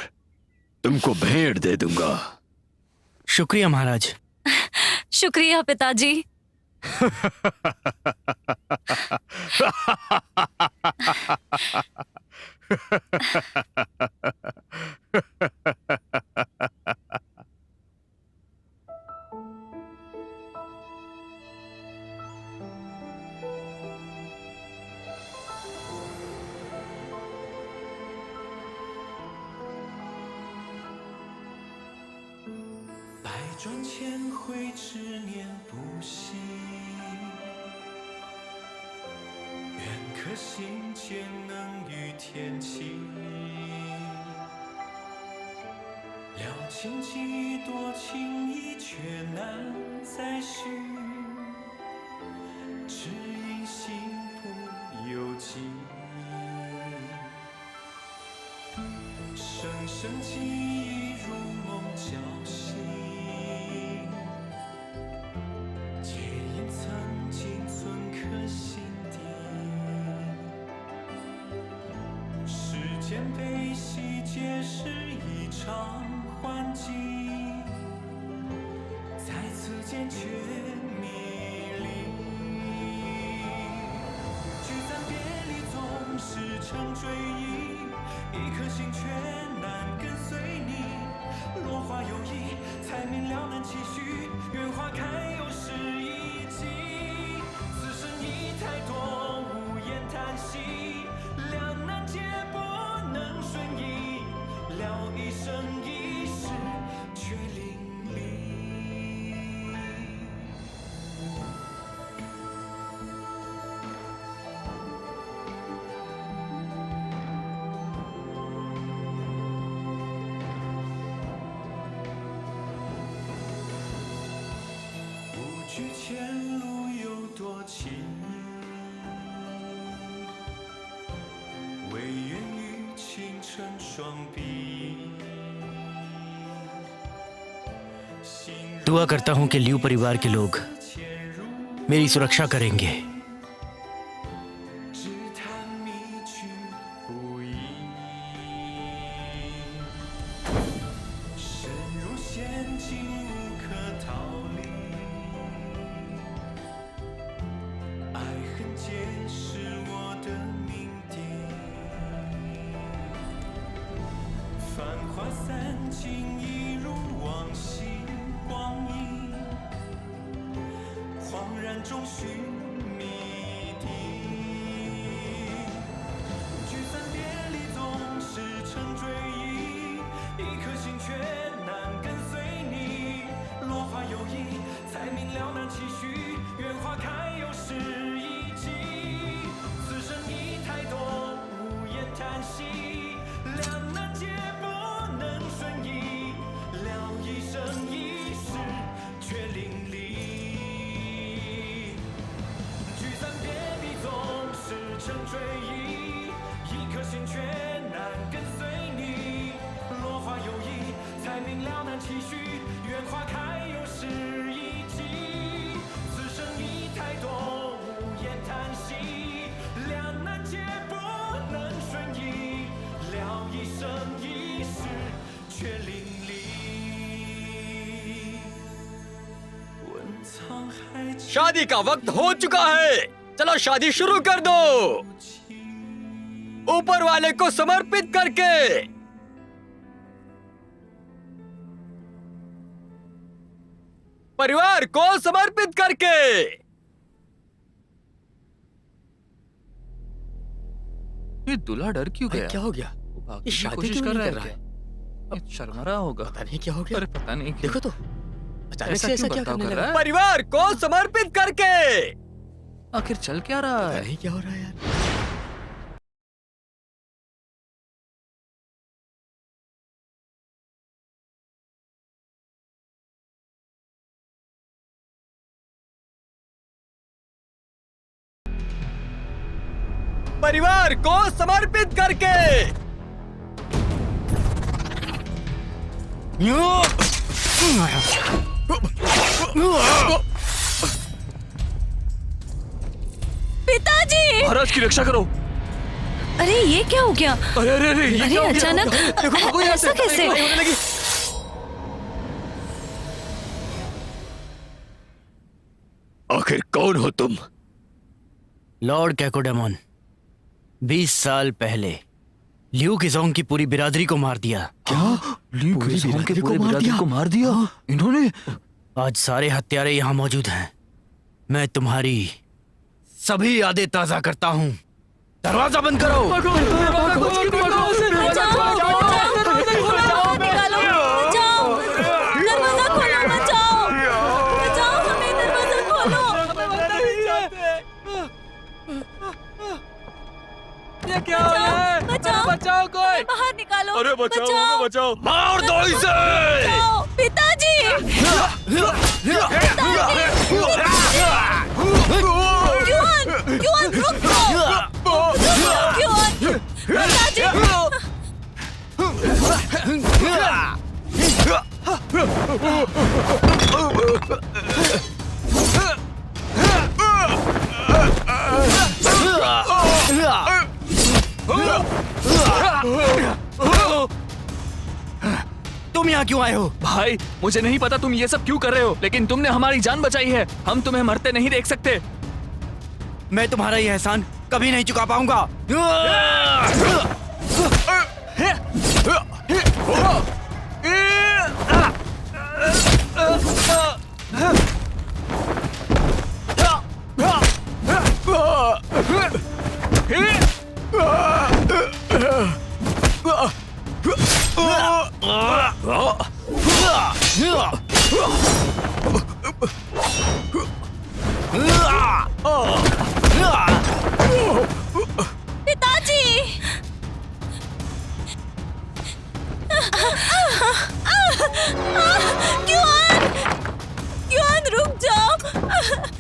तुमको भेंट दे दूंगा।
शुक्रिया महाराज।
शुक्रिया पिताजी।
转千回，执念不息。愿颗心间能与天齐。了情几多情意，却难再续。只因心不由己。声声记忆如梦交醒。曾经存颗心底，世间悲喜皆是一场幻境，在此间却迷离。聚散别离总是成追忆，一颗心却难跟随你。落花有意，才明了难期许，愿花开有时已尽。此生已太多无言叹息，两难皆不能顺意，了一生一世却淋漓。不惧前路有多情，唯愿与倾城双臂。
दुआ करता हूं कि लियू परिवार के लोग मेरी सुरक्षा करेंगे।
只叹迷局不易，深入陷阱无可逃离。寻谜题。聚散别离总是成追忆，一颗心却难跟随你。落花有意，才明了难期许，愿花开又是一季。此生已太多无言叹息，两难皆不能顺意，聊一生一世却淋漓。聚散别离总是成追忆，一颗心却难跟随你。落花有意，才明了难期许，愿花开又是一季。此生已太多无言叹息，两难皆不能顺意，聊一生一世却淋漓。问沧海之
शादी का वक्त हो चुका है, चलो शादी शुरू कर दो, ऊपर वाले को समर्पित करके। परिवार को समर्पित करके।
ये दूल्हा डर क्यों
अरे
गया?
क्या हो गया?
वो भागने
ये
की
शादी
कोशिश
क्यों
कर
नहीं
रहा है क्या? ये शर्मा रहा होगा।
पता नहीं क्या हो गया।
अरे पता नहीं क्यों।
देखो तो, अचानक
ऐसा
से ऐसा
क्यों
क्या
बर्ताव
करने
कर
लगा?
रहा है?
परिवार को समर्पित करके।
आखिर चल क्या रहा
पता
है?
नहीं क्या हो रहा है यार। परिवार को समर्पित करके।
पिताजी!
महाराज की रक्षा करो।
अरे ये क्या हो गया?
अरे अरे अरे ये
अरे
क्या हो गया?
अचानक
देखो, देखो, यहाँ से
ऐसा कैसे?
लड़ाई होने लगी। आखिर कौन हो तुम?
लॉर्ड कैकोडेमोन, 20 साल पहले ल्यू किजोंग की पूरी बिरादरी को मार दिया।
पूरी
बिरादरी को मार
बिरादरी
दिया?
को मार दिया इन्होंने।
आज सारे हत्यारे यहाँ मौजूद हैं। मैं तुम्हारी सभी यादें ताजा करता हूँ। दरवाजा बंद करो।
बचाओ! बचाओ! निकालो! बचाओ! दरवाजा खोलो! बचाओ! बचाओ हमें! दरवाजा खोलो!
ये क्या हो रहा है?
बचाओ!
बचाओ कोई।
बाहर निकालो!
अरे बचाओ हमें, बचाओ।
मार दो इसे।
बचाओ! पिताजी! क्यों रुक जाओ! क्यों पिताजी!
तुम यहाँ क्यों आए हो?
भाई मुझे नहीं पता तुम ये सब क्यों कर रहे हो, लेकिन तुमने हमारी जान बचाई है। हम तुम्हें मरते नहीं देख सकते।
मैं तुम्हारा ये एहसान कभी नहीं चुका पाऊंगा।
पिताजी! क्यों रुक जाओ!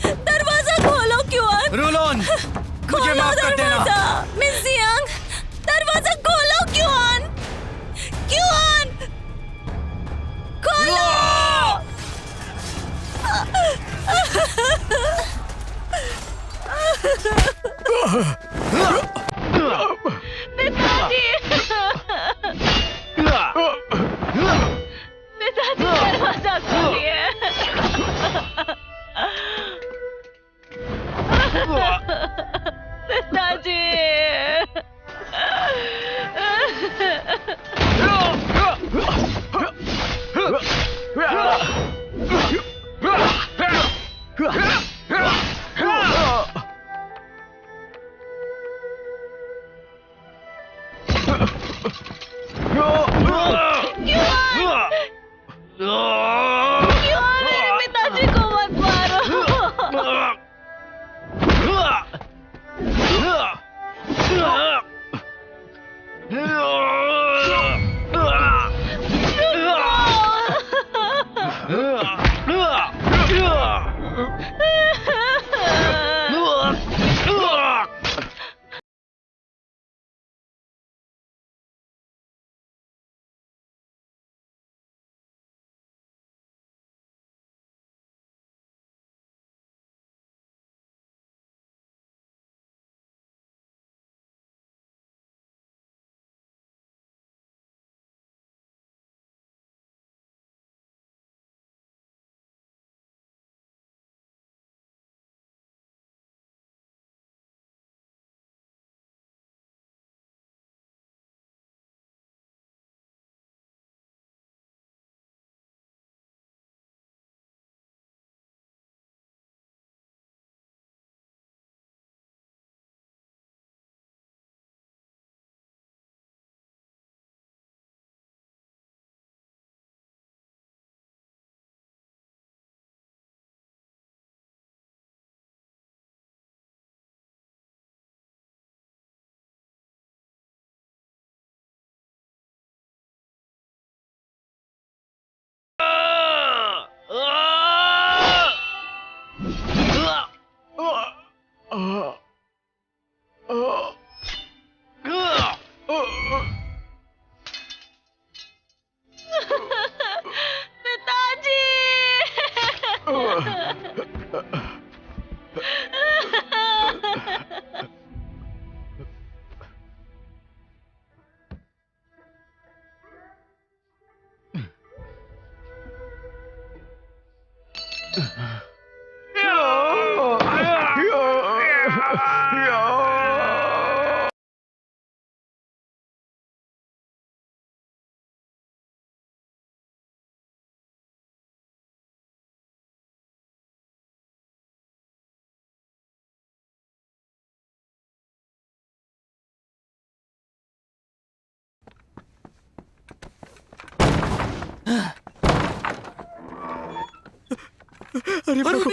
दरवाजा खोलो क्यों!
रूलोन, मुझे माफ कर देना।
मिस जियांग, दरवाजा खोलो क्यों! खोलो! पिताजी! पिताजी दरवाजा खोलिए! पिताजी!
मेरे पिताजी को मत मारो।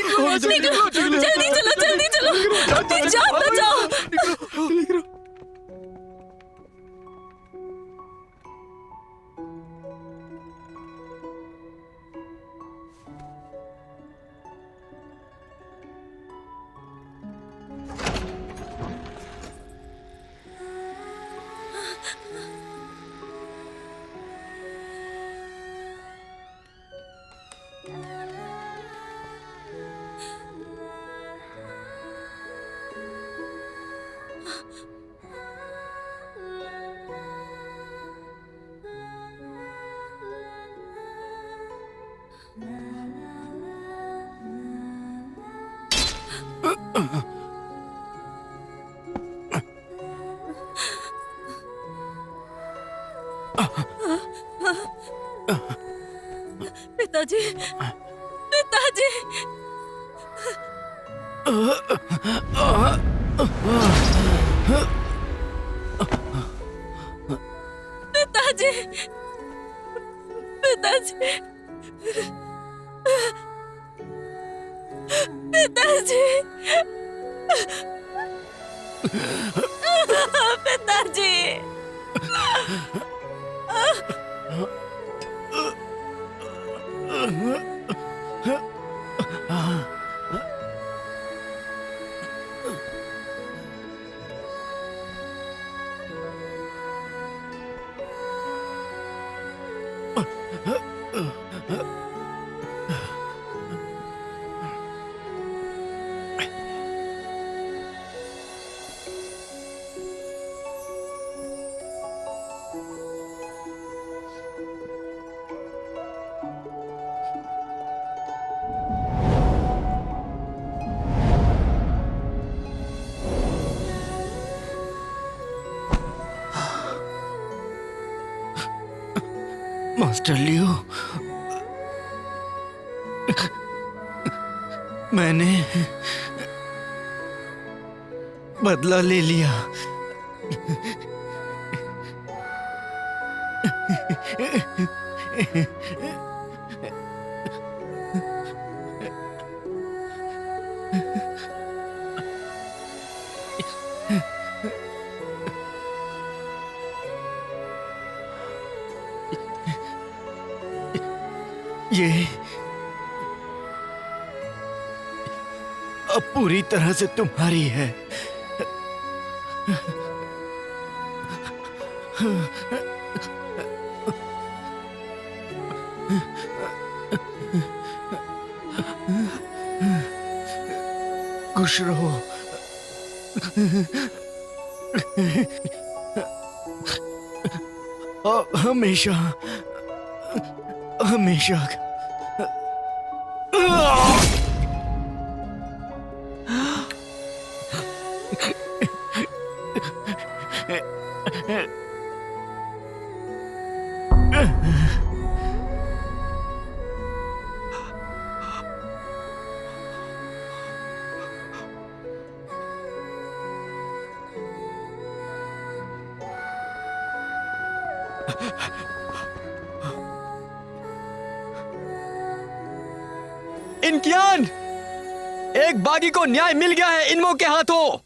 निकलो, जल्दी चलो, जल्दी चलो, अपनी जान बचाओ। पिताजी, पिताजी, पिताजी, पिताजी, पिताजी, पिताजी।
मास्टर लियो, मैंने बदला ले लिया। ये अब पूरी तरह से तुम्हारी है। खुश रहो। हमेशा हमेशा।
इनकियान, एक बागी को न्याय मिल गया है इनमो के हाथों।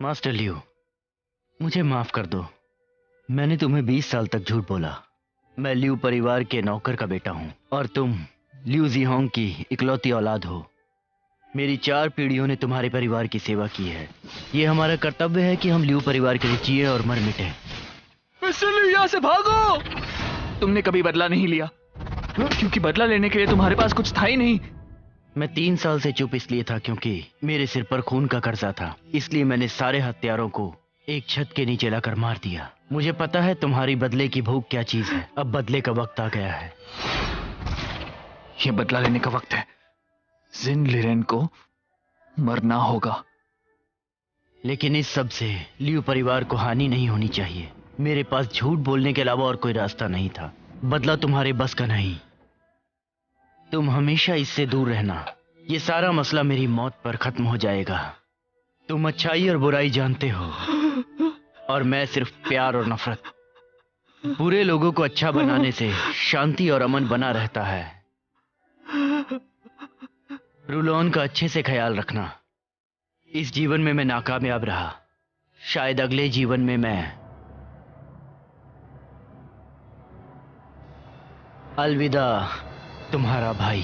मास्टर लियो, मुझे माफ कर दो। मैंने तुम्हें 20 साल तक झूठ बोला। मैं लियू परिवार के नौकर का बेटा हूं और तुम लियू जीहोंग की इकलौती औलाद हो। मेरी 4 पीढ़ियों ने तुम्हारे परिवार की सेवा की है। ये हमारा कर्तव्य है कि हम लियू परिवार के लिए जिए और मर मिटे।
मिस्टर लियू, यहाँ से भागो। तुमने कभी बदला नहीं लिया, क्योंकि बदला लेने के लिए तुम्हारे पास कुछ था ही नहीं।
मैं 3 साल से चुप इसलिए था क्योंकि मेरे सिर पर खून का कर्जा था। इसलिए मैंने सारे हत्यारों को एक छत के नीचे लाकर मार दिया। मुझे पता है तुम्हारी बदले की भूख क्या चीज है। अब बदले का वक्त आ गया है।
ये बदला लेने का वक्त है। जिन लिरेन को मरना होगा।
लेकिन इस सब से लियू परिवार को हानि नहीं होनी चाहिए। मेरे पास झूठ बोलने के अलावा और कोई रास्ता नहीं था। बदला तुम्हारे बस का नहीं। तुम हमेशा इससे दूर रहना। ये सारा मसला मेरी मौत पर खत्म हो जाएगा। तुम अच्छाई और बुराई जानते हो और मैं सिर्फ प्यार और नफरत। बुरे लोगों को अच्छा बनाने से शांति और अमन बना रहता है। रुलोन का अच्छे से ख्याल रखना। इस जीवन में मैं नाकामयाब रहा, शायद अगले जीवन में मैं। अलविदा तुम्हारा भाई।